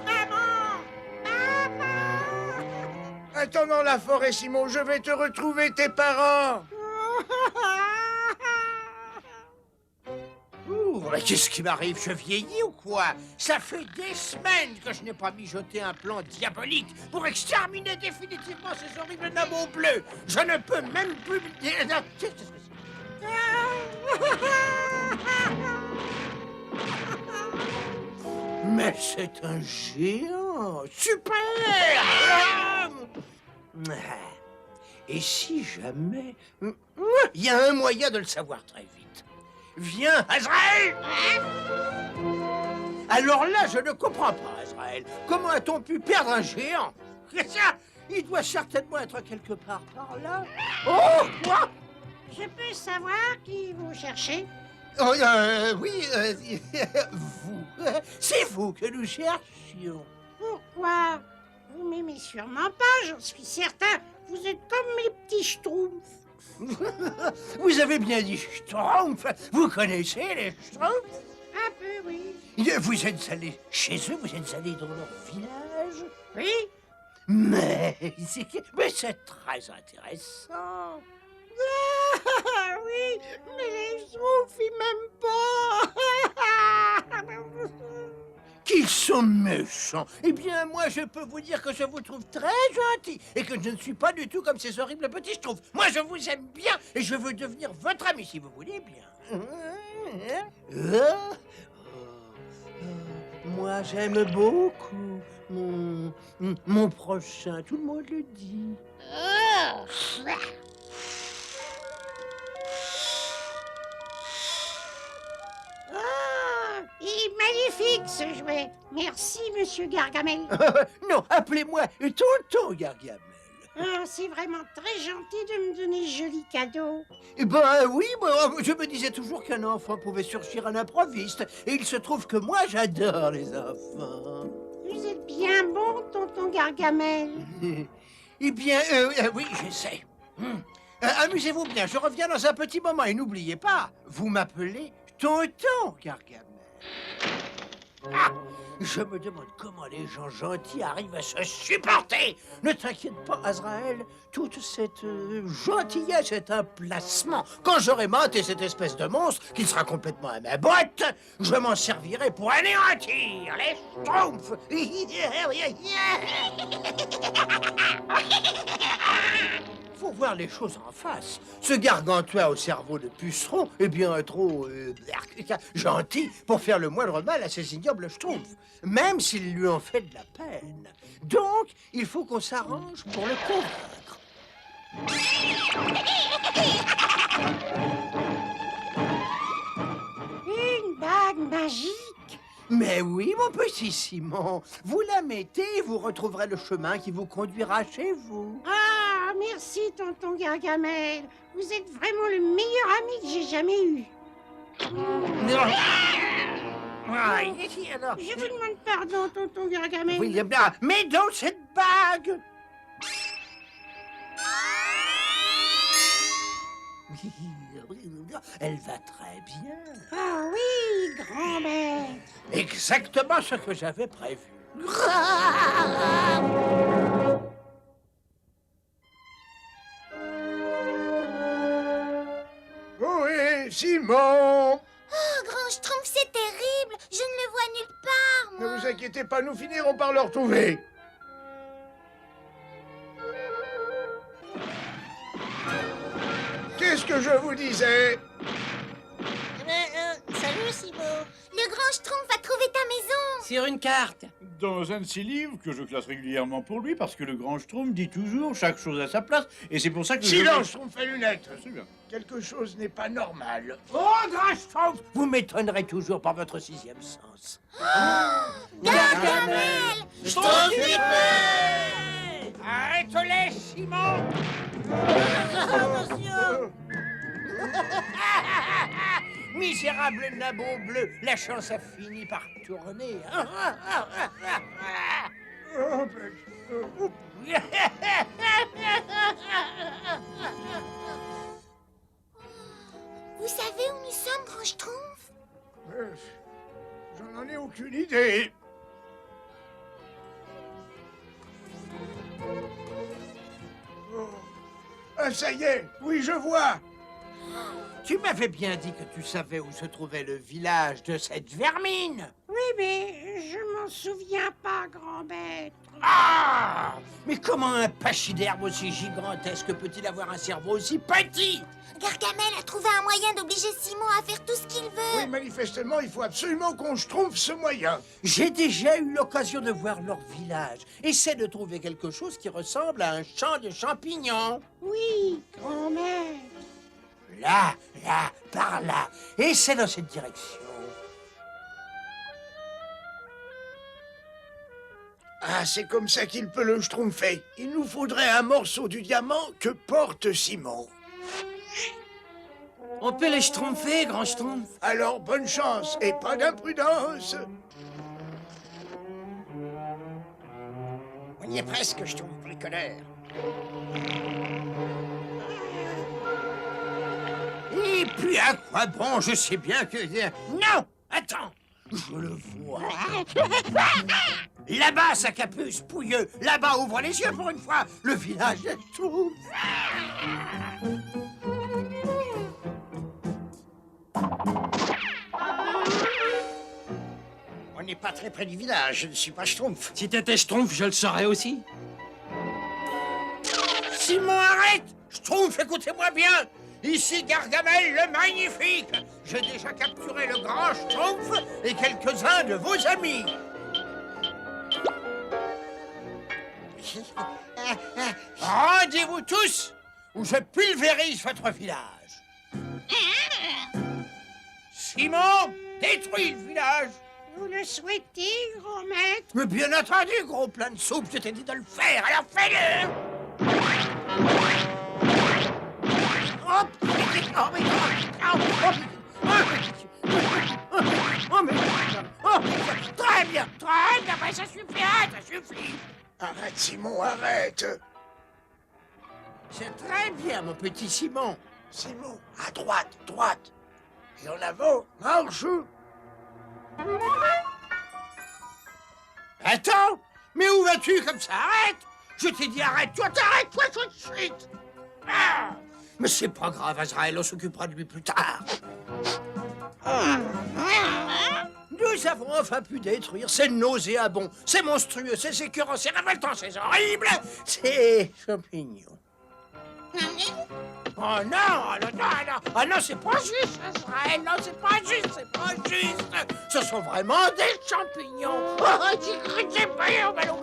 Maman. Attends dans la forêt, Simon, je vais te retrouver tes parents. Qu'est-ce qui m'arrive? Je vieillis ou quoi? Ça fait des semaines que je n'ai pas mijoté un plan diabolique pour exterminer définitivement ces horribles nameaux bleus. Je ne peux même plus... Mais c'est un géant! Super! Et si jamais... Il y a un moyen de le savoir très vite. Viens, Azraël! Alors là, je ne comprends pas, Azraël. Comment a-t-on pu perdre un géant? Il doit certainement être quelque part par là. Oh, quoi? Je peux savoir qui vous cherchez? Oh, oui, vous. C'est vous que nous cherchions. Pourquoi? Vous m'aimez sûrement pas, j'en suis certain. Vous êtes comme mes petits schtroumpfs. Vous avez bien dit Schtroumpf. Vous connaissez les Schtroumpfs? Un peu, oui. Vous êtes allé chez eux? Vous êtes allé dans leur village? Oui. Mais c'est très intéressant. Ah, oui, mais les schtroumpfs, ils m'aiment pas. Qu'ils sont méchants. Eh bien, moi, je peux vous dire que je vous trouve très gentil et que je ne suis pas du tout comme ces horribles petits schtroumpfs. Moi, je vous aime bien et je veux devenir votre ami, si vous voulez bien. Moi, j'aime beaucoup mon prochain. Tout le monde le dit. Il est magnifique, ce jouet. Merci, monsieur Gargamel. Non, appelez-moi Tonton Gargamel. Ah, c'est vraiment très gentil de me donner ce joli cadeau. Eh ben oui, je me disais toujours qu'un enfant pouvait surgir à l'improviste. Et il se trouve que moi, j'adore les enfants. Vous êtes bien bon, tonton Gargamel. Eh bien, oui, j'essaie. Amusez-vous bien, je reviens dans un petit moment. Et n'oubliez pas, vous m'appelez Tonton Gargamel. Ah, je me demande comment les gens gentils arrivent à se supporter. Ne t'inquiète pas, Azraël. Toute cette gentillesse est un placement. Quand j'aurai maté cette espèce de monstre, qui sera complètement à ma botte, je m'en servirai pour anéantir les schtroumpfs. Faut voir les choses en face. Ce gargantua au cerveau de puceron est bien trop gentil pour faire le moindre mal à ces ignobles schtroumpfs, même s'ils lui ont fait de la peine. Donc, il faut qu'on s'arrange pour le convaincre. Une bague magique? Mais oui, mon petit Simon, vous la mettez et vous retrouverez le chemin qui vous conduira chez vous. Ah, merci, tonton Gargamel. Vous êtes vraiment le meilleur ami que j'ai jamais eu. Alors, je vous demande pardon, tonton Gargamel. Oui, bien, mais dans cette bague. Oui. maigre, elle va très bien. Ah oui, grand maître. Exactement ce que j'avais prévu. Oui, Simon! Oh, grand Schtroumpf, c'est terrible. Je ne le vois nulle part, moi. Ne vous inquiétez pas, nous finirons par le retrouver. Qu'est-ce que je vous disais? Salut, Simon. Le grand Schtroumpf va trouver ta maison. Sur une carte. Dans un de ses livres que je classe régulièrement pour lui, parce que le grand Schtroumpf dit toujours chaque chose à sa place, et c'est pour ça que Silence, Schtroumpf à lunettes. C'est bien. Quelque chose n'est pas normal. Oh, grand Schtroumpf, vous m'étonnerez toujours par votre sixième sens. Gargamel! Schtroumpf! Arrête-les, Simon! Misérable nabot bleu, la chance a fini par tourner. Vous savez où nous sommes, grand Schtroumpf? Je n'en ai aucune idée. Oh. Ah, ça y est, oui, je vois. Tu m'avais bien dit que tu savais où se trouvait le village de cette vermine. Oui, mais je m'en souviens pas, grand maître. Ah! Mais comment un pachyderme aussi gigantesque peut-il avoir un cerveau aussi petit? Gargamel a trouvé un moyen d'obliger Simon à faire tout ce qu'il veut. Oui, manifestement, il faut absolument qu'on trouve ce moyen. J'ai déjà eu l'occasion de voir leur village. Essaie de trouver quelque chose qui ressemble à un champ de champignons. Oui, grand maître. Là, par là. Et c'est dans cette direction. Ah, c'est comme ça qu'il peut le schtroumpfer. Il nous faudrait un morceau du diamant que porte Simon. On peut le schtroumpfer, grand Schtroumpf. Alors, bonne chance et pas d'imprudence. On y est presque, Schtroumpf bricoleur. Et puis à quoi bon? Je sais bien que... Non! Attends! Je le vois. Là-bas, sa capuce, pouilleux. Là-bas, ouvre les yeux pour une fois. Le village est tout. On n'est pas très près du village. Je ne suis pas Schtroumpf. Si t'étais Schtroumpf, je le saurais aussi. Simon, arrête! Schtroumpf, écoutez-moi bien! Ici Gargamel le Magnifique! J'ai déjà capturé le grand Schtroumpf et quelques-uns de vos amis! Rendez-vous tous ou je pulvérise votre village! Simon, détruis le village! Vous le souhaitez, grand maître? Mais bien entendu, gros plein de soupe, je t'ai dit de le faire, alors fais-le! Très bien, ça suffit, ça suffit. Arrête, Simon, arrête. C'est très bien, mon petit Simon. Simon, à droite, droite. Et en avant, marche. Attends, mais où vas-tu comme ça? Arrête! Je t'ai dit arrête-toi, t'arrête-toi tout de suite! Ah! Mais c'est pas grave, Azraël, on s'occupera de lui plus tard. Nous avons enfin pu détruire ces nauséabonds, ces monstrueux, ces écœurants, ces révoltants, ces horribles, ces champignons. Oh non, oh non, c'est pas juste, Azraël, non, c'est pas juste. Ce sont vraiment des champignons. Oh, j'y crois, j'ai pas eu ballon.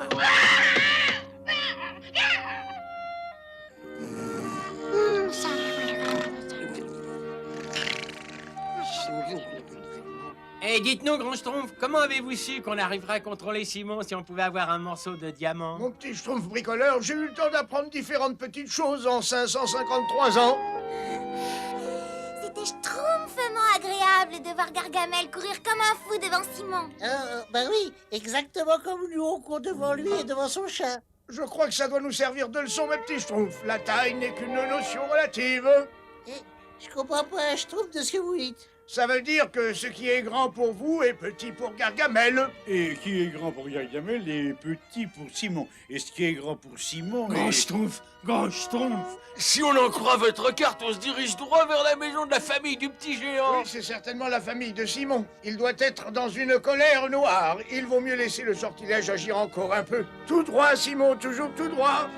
Et dites-nous, grand Schtroumpf, comment avez-vous su qu'on arriverait à contrôler Simon si on pouvait avoir un morceau de diamant? Mon petit Schtroumpf bricoleur, j'ai eu le temps d'apprendre différentes petites choses en 553 ans. C'était schtroumpfement agréable de voir Gargamel courir comme un fou devant Simon. Ben oui, exactement comme nous on court devant lui et devant son chat. Je crois que ça doit nous servir de leçon, mes petits Schtroumpfs. La taille n'est qu'une notion relative. Et Je comprends pas, je trouve de ce que vous dites. Ça veut dire que ce qui est grand pour vous est petit pour Gargamel. Et qui est grand pour Gargamel est petit pour Simon. Et ce qui est grand pour Simon est... Grand Schtroumpf. Si on en croit votre carte, on se dirige droit vers la maison de la famille du petit géant. Oui, c'est certainement la famille de Simon. Il doit être dans une colère noire. Il vaut mieux laisser le sortilège agir encore un peu. Tout droit, Simon, toujours tout droit.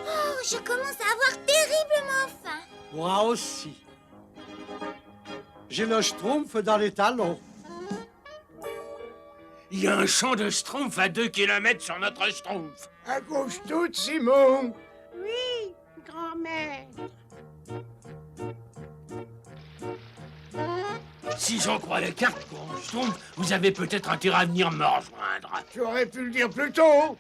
Oh, je commence à avoir terriblement faim. Moi aussi. J'ai le Schtroumpf dans les talons. Il y a un champ de Schtroumpf à 2 kilomètres sur notre Schtroumpf. À gauche toute, Simon. Oui, grand-mère. Si j'en crois la carte, grand Schtroumpf, vous avez peut-être intérêt à venir me rejoindre. Tu aurais pu le dire plus tôt.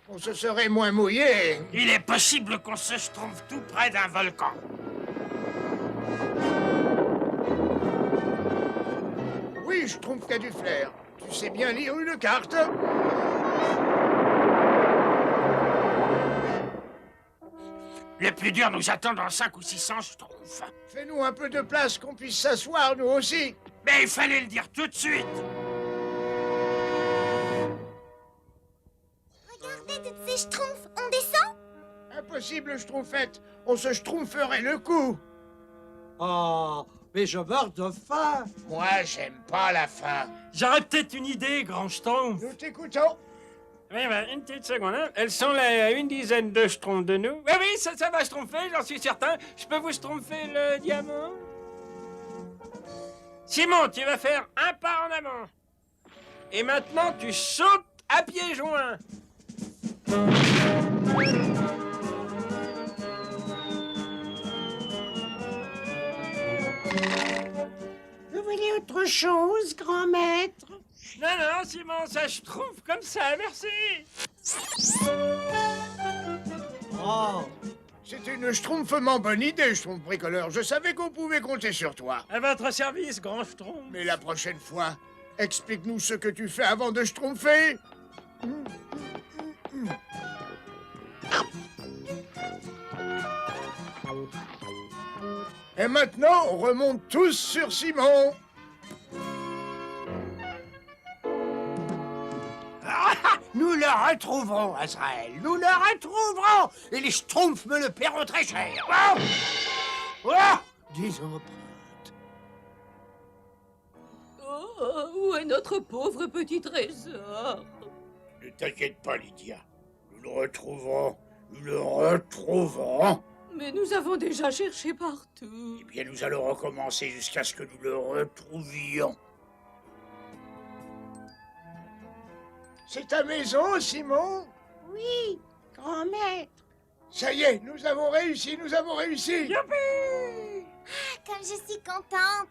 On se serait moins mouillé. Il est possible qu'on se Schtroumpf tout près d'un volcan. Oui, je trouve qu'il y a du flair. Tu sais bien lire une carte. Le plus dur nous attend dans 5 ou 600 Schtroumpfs. Fais-nous un peu de place qu'on puisse s'asseoir, nous aussi. Mais il fallait le dire tout de suite. Regardez toutes ces Schtroumpfs, on descend? Impossible, Schtroumpfette. On se Schtroumpferait le coup. Oh, mais je meurs de faim. Moi, j'aime pas la faim. J'aurais peut-être une idée, grand Schtroumpf. Nous t'écoutons. Oui, bah, une petite seconde, hein. Elles sont là à une dizaine de Schtroumpfs de nous. Oui, oui, ça va Schtroumpfer, j'en suis certain. Je peux vous Schtroumpfer le diamant? Simon, tu vas faire un pas en avant. Et maintenant, tu sautes à pieds joints. Vous voulez autre chose, grand maître? Non, non, Simon, ça je trouve comme ça, merci. Oh, C'est une schtroumpfement bonne idée, Schtroumpf bricoleur. Je savais qu'on pouvait compter sur toi. À votre service, grand Schtroumpf. Mais la prochaine fois, explique-nous ce que tu fais avant de schtroumpfer. Et maintenant, on remonte tous sur Simon. Nous le retrouverons, Azraël. Nous le retrouverons. Et les Schtroumpfs me le paieront très cher. Oh, des empreintes. Oh, où est notre pauvre petit trésor? Ne t'inquiète pas, Lydia. Nous le retrouverons. Nous le retrouverons. Mais nous avons déjà cherché partout. Eh bien, nous allons recommencer jusqu'à ce que nous le retrouvions. C'est ta maison, Simon? Oui, grand maître. Ça y est, nous avons réussi, nous avons réussi. Ah, comme je suis contente.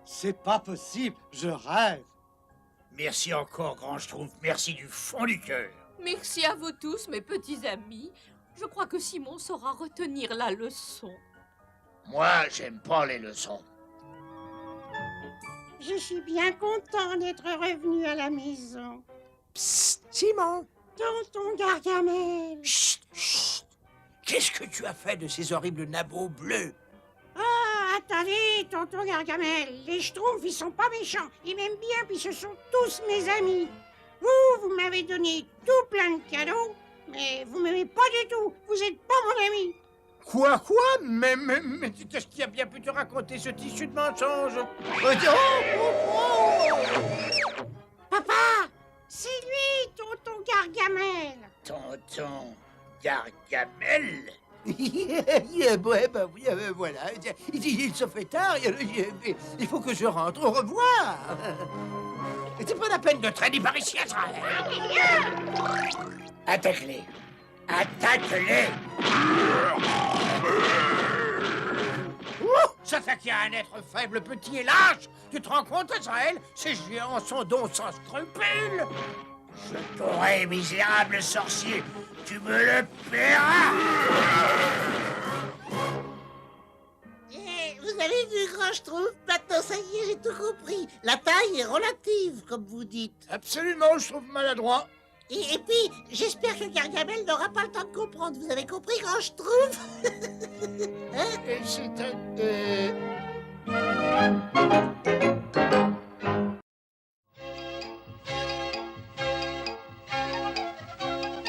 c'est pas possible, je rêve. Merci encore, Grand Schtroumpf. Merci du fond du cœur. Merci à vous tous, mes petits amis. Je crois que Simon saura retenir la leçon. Moi, j'aime pas les leçons. Je suis bien content d'être revenu à la maison. Psst, Simon. Tonton Gargamel. Chut, chut. Qu'est-ce que tu as fait de ces horribles nabots bleus? Ah, attendez, tonton Gargamel. Les Schtroumpfs, ils sont pas méchants. Ils m'aiment bien, puis ce sont tous mes amis. Vous m'avez donné tout plein de cadeaux, mais vous m'aimez pas du tout. Vous êtes pas mon ami. Quoi? Mais qu'est-ce qui a bien pu te raconter ce tissu de mensonge? Papa, c'est lui, tonton Gargamel. Tonton Gargamel? Voilà. Il se fait tard. Il faut que je rentre. Au revoir. C'est pas la peine de traîner par ici, Azraël. Attaque-les. Attaque-les. S'attaquer à un être faible, petit et lâche. Tu te rends compte, Azraël? Ces géants sont donc sans scrupules. Je t'aurai, misérable sorcier. Tu me le paieras. Vous vous avez vu, grand Schtroumpf? Maintenant, ça y est, j'ai tout compris. La taille est relative, comme vous dites. Absolument, je trouve maladroit. Et puis, j'espère que Gargamel n'aura pas le temps de comprendre. Vous avez compris, grand Schtroumpf? Hein? C'est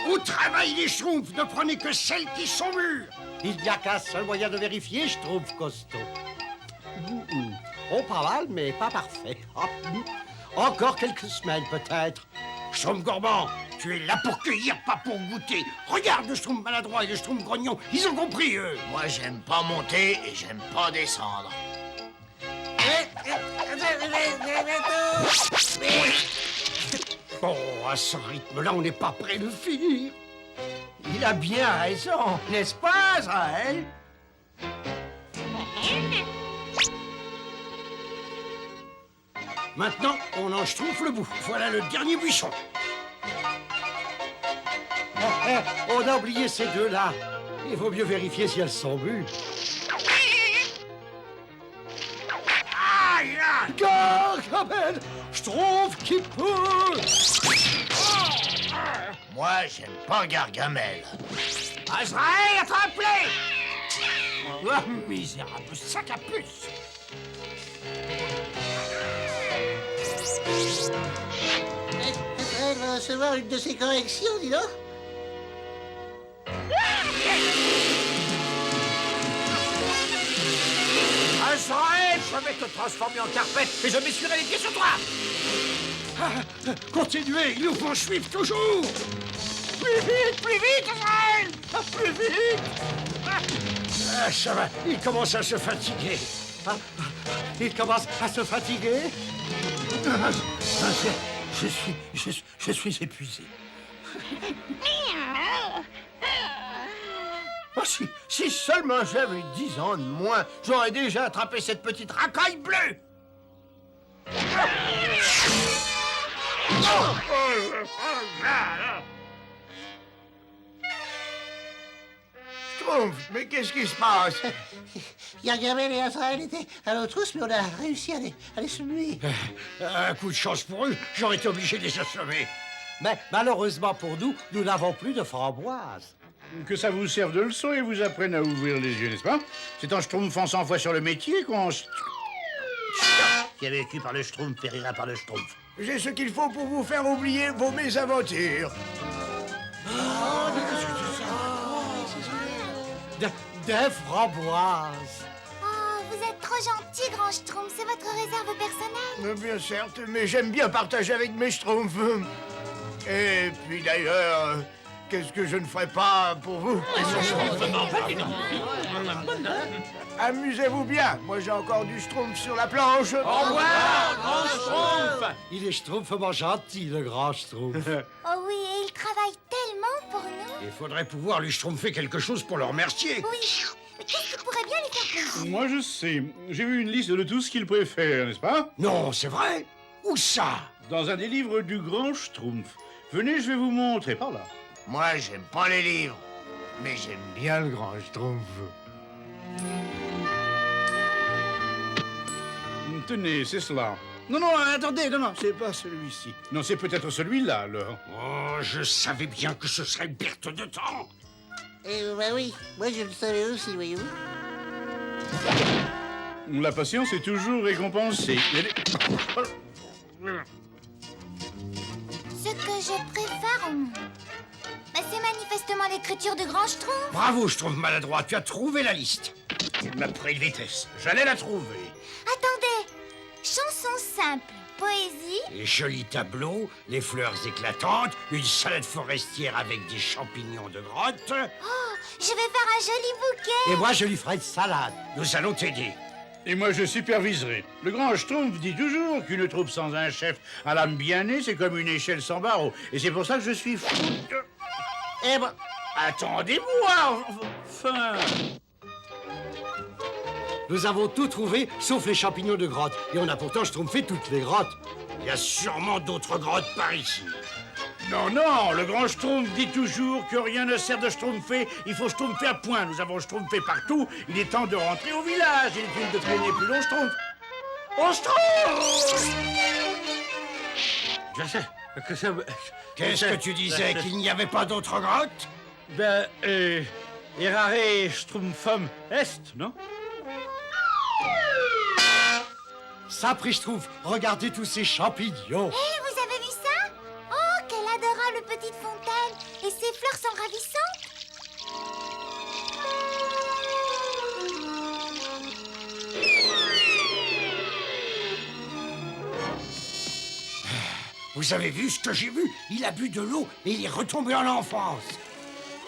Au travail, les Schtroumpfs, ne prenez que celles qui sont mûres. Il n'y a qu'un seul moyen de vérifier, je trouve, costaud. Oh, pas mal, mais pas parfait. Encore quelques semaines, peut-être. Schtroumpf gourmand, tu es là pour cueillir, pas pour goûter. Regarde le Schtroumpf maladroit et le Schtroumpf grognon, ils ont compris, eux. Moi, j'aime pas monter et j'aime pas descendre. Bon, à ce rythme-là, on n'est pas près de finir. Il a bien raison, n'est-ce pas, Azraël? Maintenant, on en Schtroumpf le bout. Voilà le dernier buisson. On a oublié ces deux-là. Il vaut mieux vérifier si elles sont mûres. Aïe, là! Gargamel! Schtroumpf qui pousse! Moi, j'aime pas Gargamel. Azraël, attrape-les! Oh, misérable sac à puce! Elle va recevoir une de ces corrections, dis donc. Azraël, je vais te transformer en carpette et je m'essuierai les pieds sur toi! Continuez, ils nous poursuivent toujours! Plus vite, Azraël! Plus vite! Ça va, il commence à se fatiguer. Il commence à se fatiguer? Je suis épuisé. Oh, si seulement j'avais 10 ans de moins, j'aurais déjà attrapé cette petite racaille bleue. Schtroumpf, mais qu'est-ce qui se passe? Gargamel et Azraël étaient à nos trousses, mais on a réussi à les semer. Un coup de chance pour eux, j'aurais été obligé de les assommer. Mais malheureusement pour nous, nous n'avons plus de framboises. Que ça vous serve de leçon et vous apprenne à ouvrir les yeux, n'est-ce pas? C'est en schtroumpfant 100 fois sur le métier qu'on... Qui a vécu par le Schtroumpf périra par le Schtroumpf. J'ai ce qu'il faut pour vous faire oublier vos mésaventures. Des framboises. Oh, vous êtes trop gentil, grand Schtroumpf. C'est votre réserve personnelle. Bien certes, mais j'aime bien partager avec mes Schtroumpfs. Et puis d'ailleurs, qu'est-ce que je ne ferais pas pour vous? Amusez-vous bien. Moi, j'ai encore du Schtroumpf sur la planche. Au revoir, grand Schtroumpf! Il est schtroumpfement gentil, le grand Schtroumpf. Oh oui, et il travaille tellement pour nous. Il faudrait pouvoir lui schtroumpfer quelque chose pour le remercier. Oui, mais qu'est-ce qui pourrait bien lui faire plaisir? Moi, je sais. J'ai vu une liste de tout ce qu'il préfère, n'est-ce pas? Non, c'est vrai. Où ça? Dans un des livres du grand Schtroumpf. Venez, je vais vous montrer par là. Moi, j'aime pas les livres, mais j'aime bien le grand Schtroumpf. Tenez, c'est cela. Non, non, attendez, non, c'est pas celui-ci. Non, c'est peut-être celui-là, alors. Oh, je savais bien que ce serait une perte de temps. Bah oui, moi je le savais aussi, voyez-vous. La patience est toujours récompensée. Ce que je préfère au monde, c'est manifestement l'écriture de grand Schtroumpf. Bravo, Schtroumpf maladroit, tu as trouvé la liste. Il m'a pris de vitesse. J'allais la trouver. Attendez, chanson simple, poésie. Les jolis tableaux, les fleurs éclatantes, une salade forestière avec des champignons de grotte. Oh, je vais faire un joli bouquet. Et moi, je lui ferai une salade. Nous allons t'aider. Et moi, je superviserai. Le grand Schtroumpf dit toujours qu'une troupe sans un chef à l'âme bien née, c'est comme une échelle sans barreaux. Et c'est pour ça que je suis fou. Eh ben, attendez-moi. Enfin... Nous avons tout trouvé, sauf les champignons de grotte. Et on a pourtant schtroumpfé toutes les grottes. Il y a sûrement d'autres grottes par ici. Non, non, le grand Schtroumpf dit toujours que rien ne sert de schtroumpfer. Il faut schtroumpfer à point. Nous avons schtroumpfé partout. Il est temps de rentrer au village. Il est une de traîner plus long Schtroumpf. Oh, Schtroumpf! Je sais que ça... Qu'est-ce que tu disais, qu'il n'y avait pas d'autre grotte? Ben, errare Schtroumpfum est, non? Sapri Schtroumpf, regardez tous ces champignons. Hé, vous avez vu ça? Oh, quelle adorable petite fontaine! Et ces fleurs sont ravissantes! Vous avez vu ce que j'ai vu? Il a bu de l'eau et il est retombé en enfance.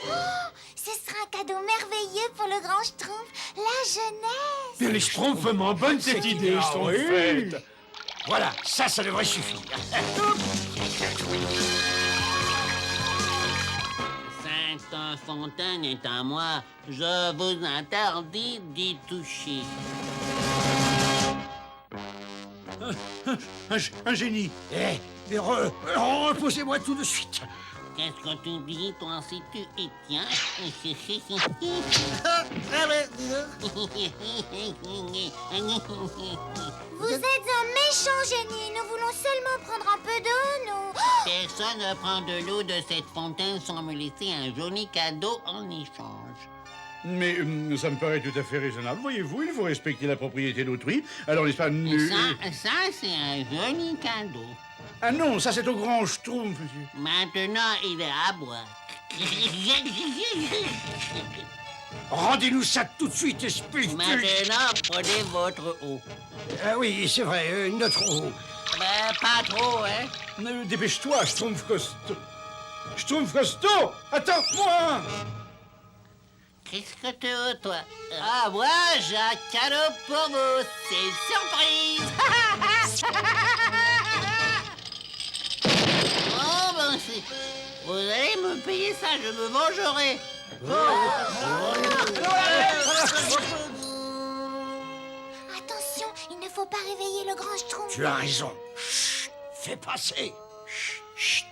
Oh, ce sera un cadeau merveilleux pour le grand Schtroumpf, la jeunesse! Mais les Schtroumpfs m'en bonne cette idée, Schtroumpfette. Voilà, ça devrait suffire. Cette fontaine est à moi. Je vous interdis d'y toucher. Un génie. Mais reposez-moi tout de suite. Qu'est-ce que tu dis, toi, si tu y tiens? Vous êtes un méchant génie. Nous voulons seulement prendre un peu d'eau, nous. Personne ne prend de l'eau de cette fontaine sans me laisser un joli cadeau en échange. Mais ça me paraît tout à fait raisonnable. Voyez-vous, il faut respecter la propriété d'autrui. Alors, n'est-ce pas... Ça, c'est un joli cadeau. Ah non, ça c'est au grand Schtroumpf, monsieur. Maintenant, il est à boire. Rendez-nous ça tout de suite, espèce de... Maintenant, prenez votre eau. Ah oui, c'est vrai, notre eau. Ben, pas trop, hein? Dépêche-toi, Schtroumpf costaud. Schtroumpf costaud, attends-moi! Qu'est-ce que tu veux, toi? Ah, moi, j'ai un cadeau pour vous. C'est une surprise! Oh, ben, vous allez me payer ça, je me vengerai. Attention, il ne faut pas réveiller le grand Schtroumpf. Tu as raison. Chut, fais passer. Chut, chut,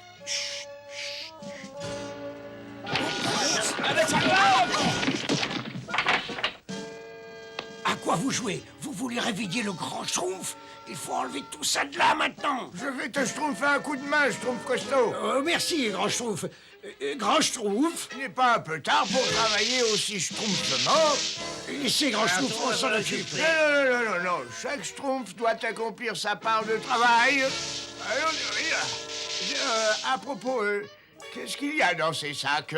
À quoi vous jouez? Vous voulez réveiller le grand Schtroumpf? Il faut enlever tout ça de là maintenant. Je vais te schtroumpfer un coup de main, Schtroumpf costaud. Merci, grand Schtroumpf. Grand Schtroumpf? Il n'est pas un peu tard pour travailler aussi schtroumpfement? Laissez grand Schtroumpf, on s'en occupe. Non. Chaque Schtroumpf doit accomplir sa part de travail. À propos, qu'est-ce qu'il y a dans ces sacs?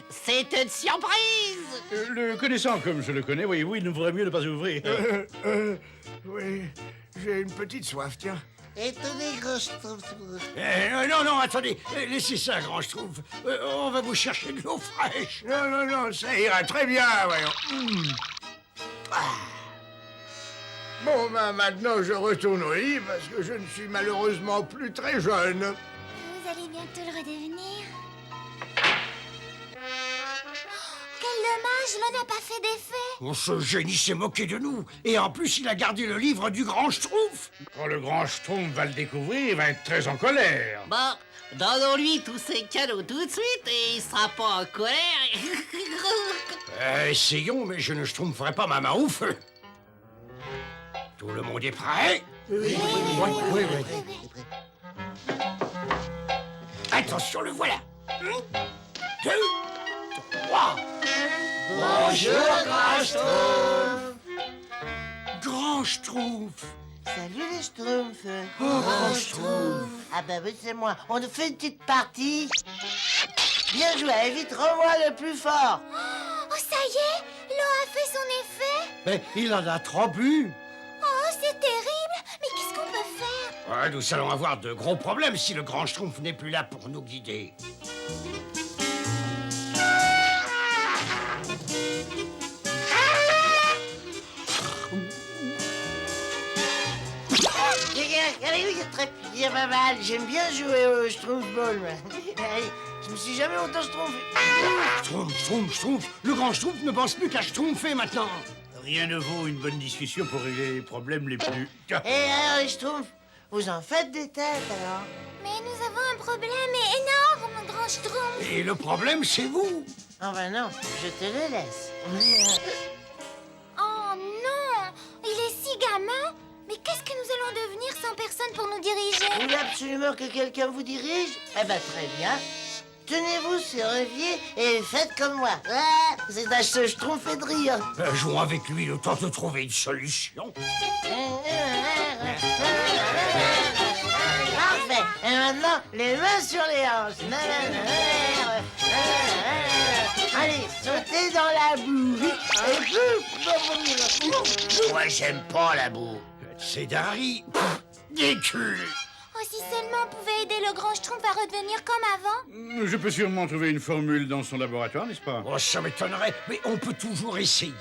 C'est une surprise! Le connaissant comme je le connais, voyez-vous, il ne vaudrait mieux ne pas ouvrir. Oui, j'ai une petite soif, tiens. Étonnez, grand Schtroumpf. Non, attendez. Laissez ça, grand Schtroumpf. On va vous chercher de l'eau fraîche. Non, ça ira très bien, voyons. Bon, ben maintenant, je retourne au lit parce que je ne suis malheureusement plus très jeune. Vous allez bientôt le redevenir. Quel dommage, l'eau n'a pas fait d'effet. Ce génie s'est moqué de nous. Et en plus, il a gardé le livre du grand Schtroumpf. Quand le grand Schtroumpf va le découvrir, il va être très en colère. Bon, donnons-lui tous ses cadeaux tout de suite et il sera pas en colère. Essayons, mais je ne schtroumpferai pas ma main au feu. Tout le monde est prêt? Oui. Attention, le voilà. 1, 2, 3. Bonjour, grand Schtroumpf. Grand Schtroumpf. Salut les Schtroumpfs. Oh, grand Schtroumpf. Ah ben oui, c'est moi. On nous fait une petite partie. Bien joué, vite, rends-moi le plus fort. Oh, ça y est, l'eau a fait son effet. Mais il en a trop bu. Oh, c'est terrible. Mais qu'est-ce qu'on peut faire? Nous allons avoir de gros problèmes si le grand Schtroumpf n'est plus là pour nous guider. Il y a pas mal. J'aime bien jouer au Schtroumpf-ball. Je me suis jamais autant schtroumpfé. Schtroumpf. Le grand Schtroumpf ne pense plus qu'à schtroumpfer maintenant. Rien ne vaut une bonne discussion pour régler les problèmes les plus... Et alors, les Schtroumpfs, vous en faites des têtes, alors? Mais nous avons un problème énorme, grand Schtroumpf. Et le problème, c'est vous. Oh ben non, je te le laisse. Oh non, il est si gamin. Mais qu'est-ce que nous allons devenir sans personne pour nous diriger? Vous voulez absolument que quelqu'un vous dirige? Eh ben très bien. Tenez-vous sur un pied et faites comme moi. Ah, c'est un Schtroumpf fait de rire. Jouons avec lui le temps de trouver une solution. Parfait. Et maintenant, les mains sur les hanches. Allez, sautez dans la boue. Moi, j'aime pas la boue. C'est Dari. Décul. Oh, si seulement on pouvait aider le grand Schtroumpf à redevenir comme avant. Je peux sûrement trouver une formule dans son laboratoire, n'est-ce pas? Oh, ça m'étonnerait, mais on peut toujours essayer.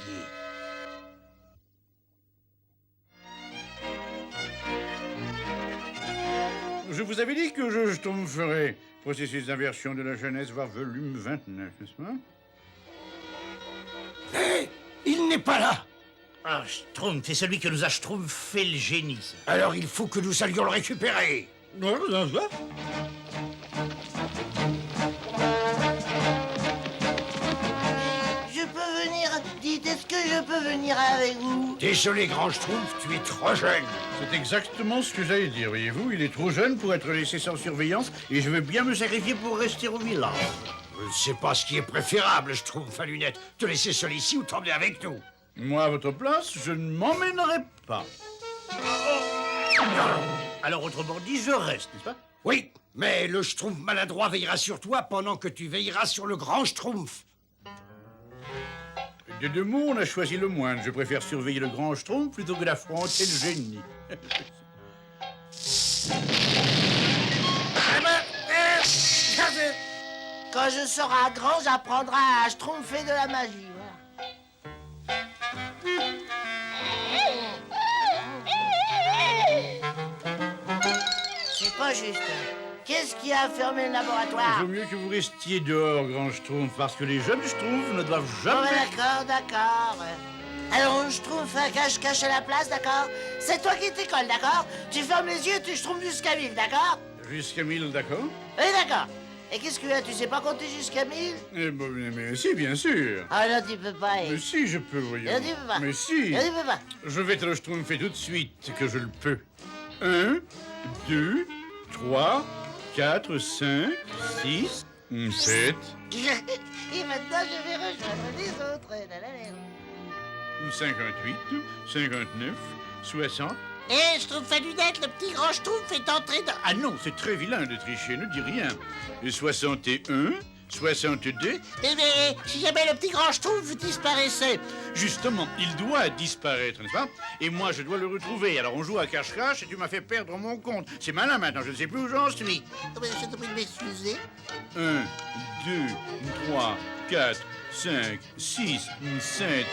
Je vous avais dit que je schtroumpferais. Processus d'inversion de la jeunesse, voire volume 29, n'est-ce pas? Hé, il n'est pas là. Ah, Schtroumpf, c'est celui que nous a schtroumpfé le génie. Ça. Alors il faut que nous allions le récupérer. Je peux venir. Dites, est-ce que je peux venir avec vous? Désolé, grand Schtroumpf, tu es trop jeune. C'est exactement ce que j'allais dire, voyez-vous. Il est trop jeune pour être laissé sans surveillance et je veux bien me sacrifier pour rester au village. Je ne sais pas ce qui est préférable, Schtroumpf à lunettes. Te laisser seul ici ou t'emmener avec nous. Moi, à votre place, je ne m'emmènerai pas. Alors, autrement dit, je reste, n'est-ce pas? Oui, mais le Schtroumpf maladroit veillera sur toi pendant que tu veilleras sur le grand Schtroumpf. De deux mots, on a choisi le moindre. Je préfère surveiller le grand Schtroumpf plutôt que d'affronter le génie. Quand je serai grand, j'apprendrai à schtroumpfer de la magie. C'est pas juste. Qu'est-ce qui a fermé le laboratoire? Il vaut mieux que vous restiez dehors, grand Schtroumpf, parce que les jeunes Schtroumpfs ne doivent Oh, jamais... d'accord. Alors on schtroumpfe un cache-cache à la place, d'accord? C'est toi qui t'écolle, d'accord? Tu fermes les yeux, tu schtroumpfes jusqu'à 1000, d'accord? Jusqu'à 1000, d'accord? Oui, d'accord. Et qu'est-ce que tu sais pas compter jusqu'à 1000? Eh ben, mais si, bien sûr. Ah non, tu peux pas. Mais si, je peux, voyons. Non, tu peux pas. Mais si. Non, tu peux pas. Je vais te le schtroumpfer tout de suite, que je le peux. 1, 2, 3, 4, 5, 6, 7... Et maintenant, je vais rejoindre les autres. 58, 59, 60... Eh, Schtroumpf à lunettes, le petit grand Schtroumpf est entré dans... Ah non, c'est très vilain de tricher, ne dis rien. 61, 62... Mais si jamais le petit grand Schtroumpf disparaissait... Justement, il doit disparaître, n'est-ce pas? Et moi, je dois le retrouver. Alors on joue à cache-cache et tu m'as fait perdre mon compte. C'est malin maintenant, je ne sais plus où j'en suis. Je te prie de m'excuser. 1, 2, 3, 4, 5, 6, 7...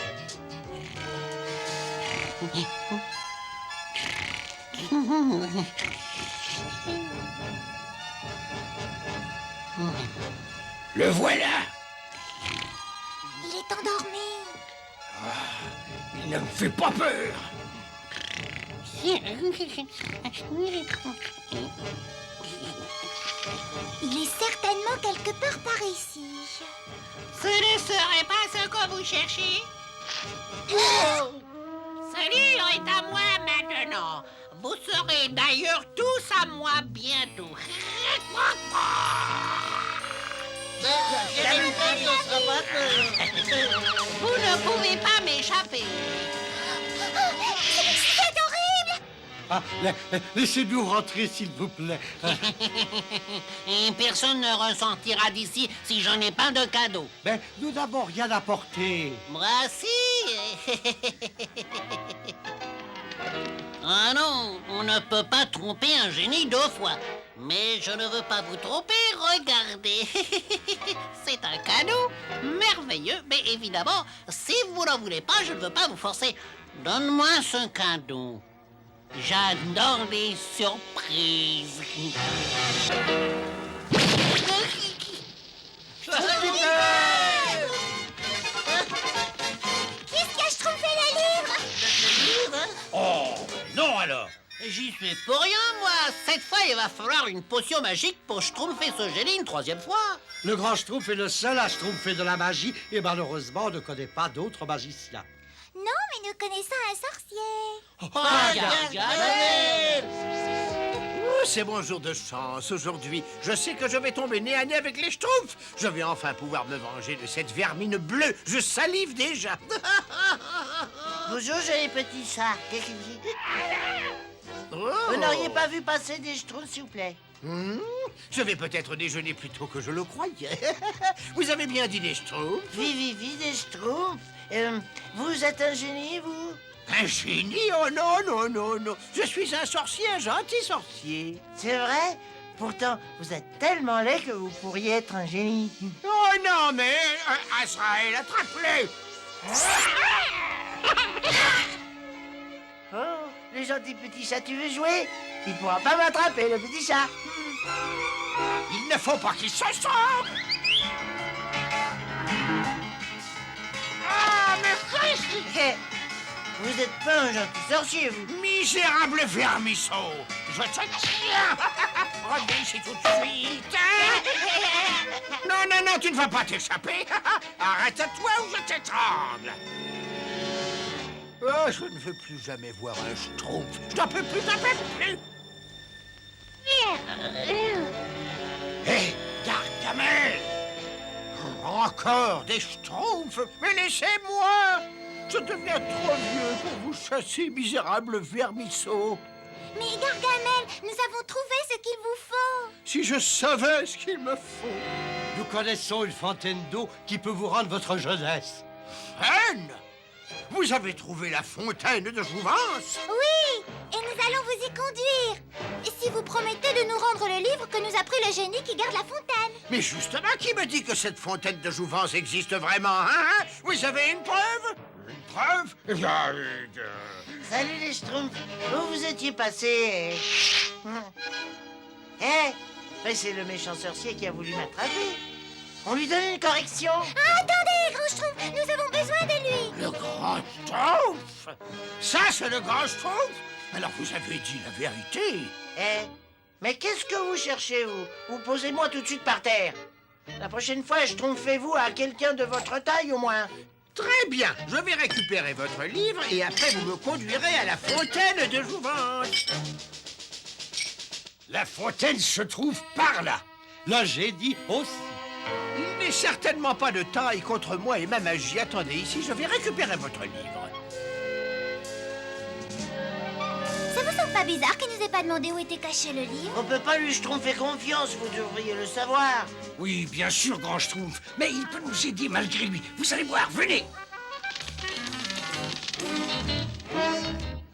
Le voilà. Il est endormi. Il ne me fait pas peur. Il est certainement quelque part par ici. Ce ne serait pas ce que vous cherchez? Ce livre est à moi maintenant. Vous serez d'ailleurs tous à moi bientôt. Vous ne pouvez pas m'échapper. C'est horrible! Ah, laissez-nous rentrer, s'il vous plaît. Et personne ne ressentira d'ici si j'en ai pas de cadeau. Mais nous n'avons rien apporté. Moi, si. Ah non, on ne peut pas tromper un génie 2 fois. Mais je ne veux pas vous tromper, regardez. C'est un cadeau merveilleux, mais évidemment, si vous n'en voulez pas, je ne veux pas vous forcer. Donne-moi ce cadeau. J'adore les surprises. Qu'est-ce qui a schtroumpfé le livre? Oh, non alors. J'y suis pour rien, moi. C'est cette fois, il va falloir une potion magique pour schtroumpfer ce génie une troisième fois. Le grand Schtroumpf est le seul à schtroumpfer de la magie et malheureusement ne connaît pas d'autres magiciens. Non, mais nous connaissons un sorcier. Gargamel! Oh, c'est mon jour de chance aujourd'hui. Je sais que je vais tomber nez à nez avec les Schtroumpfs. Je vais enfin pouvoir me venger de cette vermine bleue. Je salive déjà. Bonjour, joli petit chat. Qu'est-ce qu'il dit? Vous n'auriez pas vu passer des schtroumpfs, s'il vous plaît? Je vais peut-être déjeuner plus tôt que je le croyais. Vous avez bien dit des Schtroumpfs? Oui, des schtroumpfs. Vous êtes un génie, vous? Un génie? Oh non, non, non, non. Je suis un sorcier, un gentil sorcier. C'est vrai? Pourtant, vous êtes tellement laid que vous pourriez être un génie. Oh non, mais Azraël, attrape-le! Oh, le gentil petit chat, tu veux jouer? Il pourra pas m'attraper, le petit chat. Il ne faut pas qu'il se sorte! Ah, mais qu'est-ce Vous êtes pas un gentil sorcier, vous. Misérable vermisseau! Je te tiens! Reviens ici tout de suite! Non, non, non, tu ne vas pas t'échapper! Arrête-toi ou je t'étrangle! Oh, je ne veux plus jamais voir un Schtroumpf. Je n'en peux plus, j'en peux plus! Hé, Gargamel! Encore des Schtroumpfs! Mais laissez-moi! Je deviens trop vieux pour vous chasser, misérable vermisseau. Mais Gargamel, nous avons trouvé ce qu'il vous faut. Si je savais ce qu'il me faut. Nous connaissons une fontaine d'eau qui peut vous rendre votre jeunesse. Reine! Vous avez trouvé la fontaine de Jouvence? Oui, et nous allons vous y conduire. Et si vous promettez de nous rendre le livre que nous a pris le génie qui garde la fontaine. Mais justement, qui me dit que cette fontaine de Jouvence existe vraiment, hein? Vous avez une preuve? Une preuve? Eh bien, Salut les schtroumpfs. Où vous étiez passés? Mais c'est le méchant sorcier qui a voulu m'attraper. On lui donne une correction. Ah, attendez, grand Schtroumpf, nous avons besoin de lui. Le grand Schtroumpf? Ça, c'est le grand Schtroumpf? Alors vous avez dit la vérité. Mais qu'est-ce que vous cherchez, vous? Vous posez-moi tout de suite par terre. La prochaine fois, schtroumpfez-vous à quelqu'un de votre taille, au moins. Très bien, je vais récupérer votre livre et après vous me conduirez à la fontaine de Jouvence. La fontaine se trouve par là. Le génie aussi. Il n'est certainement pas de taille contre moi et ma magie. Attendez ici, je vais récupérer votre livre. Ça vous semble pas bizarre qu'il nous ait pas demandé où était caché le livre? On peut pas lui schtroumpfer confiance, vous devriez le savoir. Oui, bien sûr, grand Schtroumpf, mais il peut nous aider malgré lui. Vous allez voir, venez.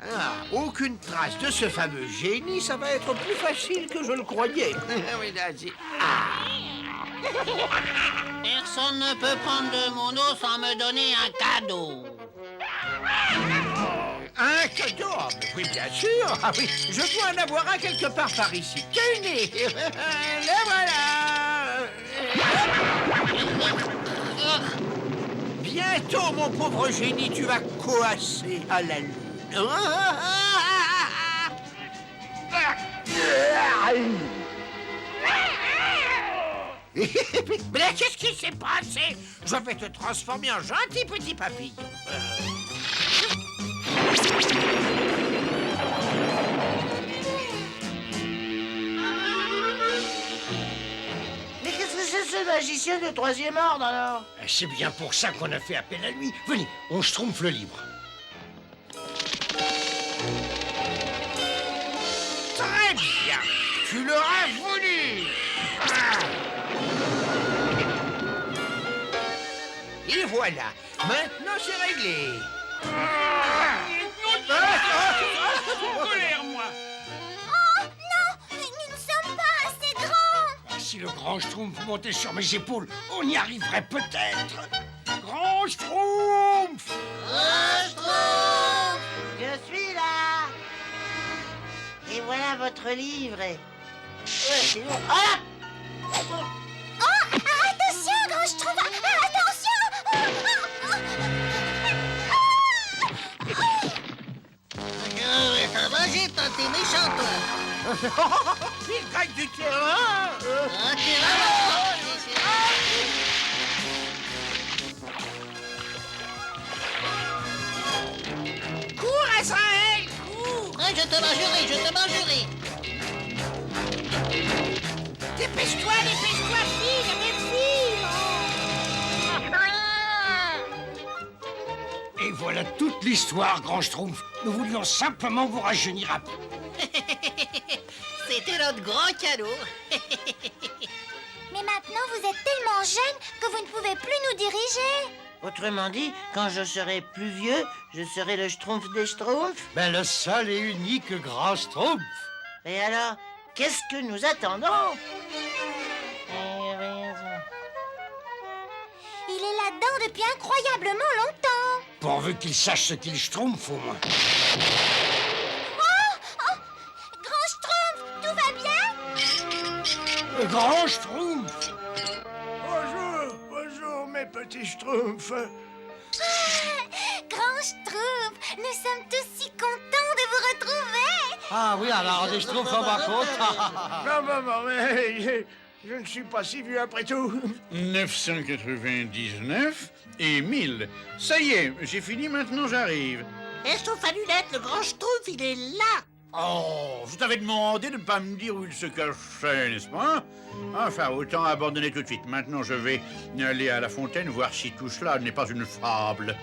Ah, aucune trace de ce fameux génie, ça va être plus facile que je le croyais. Oui, vas-y. Personne ne peut prendre de mon eau sans me donner un cadeau. Un cadeau? Oui, bien sûr. Ah oui, je dois en avoir un quelque part par ici. Tenez, le voilà. Bientôt, mon pauvre génie, tu vas coasser à la lune. Mais qu'est-ce qui s'est passé? Je vais te transformer en gentil petit papillon. Mais qu'est-ce que c'est ce magicien de troisième ordre, alors? C'est bien pour ça qu'on a fait appel à lui. Venez, on schtroumpfe le livre. Très bien. Tu l'auras voulu. Et voilà. Maintenant, c'est réglé. Colère, moi. Oh, non, nous ne sommes pas assez grands. Si le grand Schtroumpf montait sur mes épaules, on y arriverait peut-être. Grand Schtroumpf! Schtroumpf! Je suis là. Et voilà votre livre. Ouais, c'est bon. Ah! Oh, attention, grand Schtroumpf, attention. Ça va, j'ai pas t'es méchant, toi. Il gagne du terrain. Ah, t'es vraiment... Cours, Azraël, cours. Ah, je te mangerai, je te mangerai. Dépêche-toi, file, file. Et voilà toute l'histoire, Grand Schtroumpf. Nous voulions simplement vous rajeunir un peu. C'était notre grand cadeau. Mais maintenant, vous êtes tellement jeune que vous ne pouvez plus nous diriger. Autrement dit, quand je serai plus vieux, je serai le Schtroumpf des Schtroumpfs. Ben, le seul et unique grand Schtroumpf. Et alors, qu'est-ce que nous attendons? Il est là-dedans depuis incroyablement longtemps. Pourvu qu'il sache ce qu'il Schtroumpf, au moins. Oh, Grand Schtroumpf, tout va bien? Le Grand Schtroumpf. Bonjour, mes petits Schtroumpfs. Grand Schtroumpf, nous sommes tous si contents de vous retrouver. Ah oui, alors des Schtroumpfs en bas compte. Non, mais je ne suis pas si vieux après tout. 999 et 1000. Ça y est, j'ai fini, maintenant j'arrive. Et sauf à lunettes, le grand Schtroumpf, il est là. Oh, je t'avais demandé de ne pas me dire où il se cachait, n'est-ce pas? Enfin, autant abandonner tout de suite. Maintenant, je vais aller à la fontaine voir si tout cela n'est pas une fable.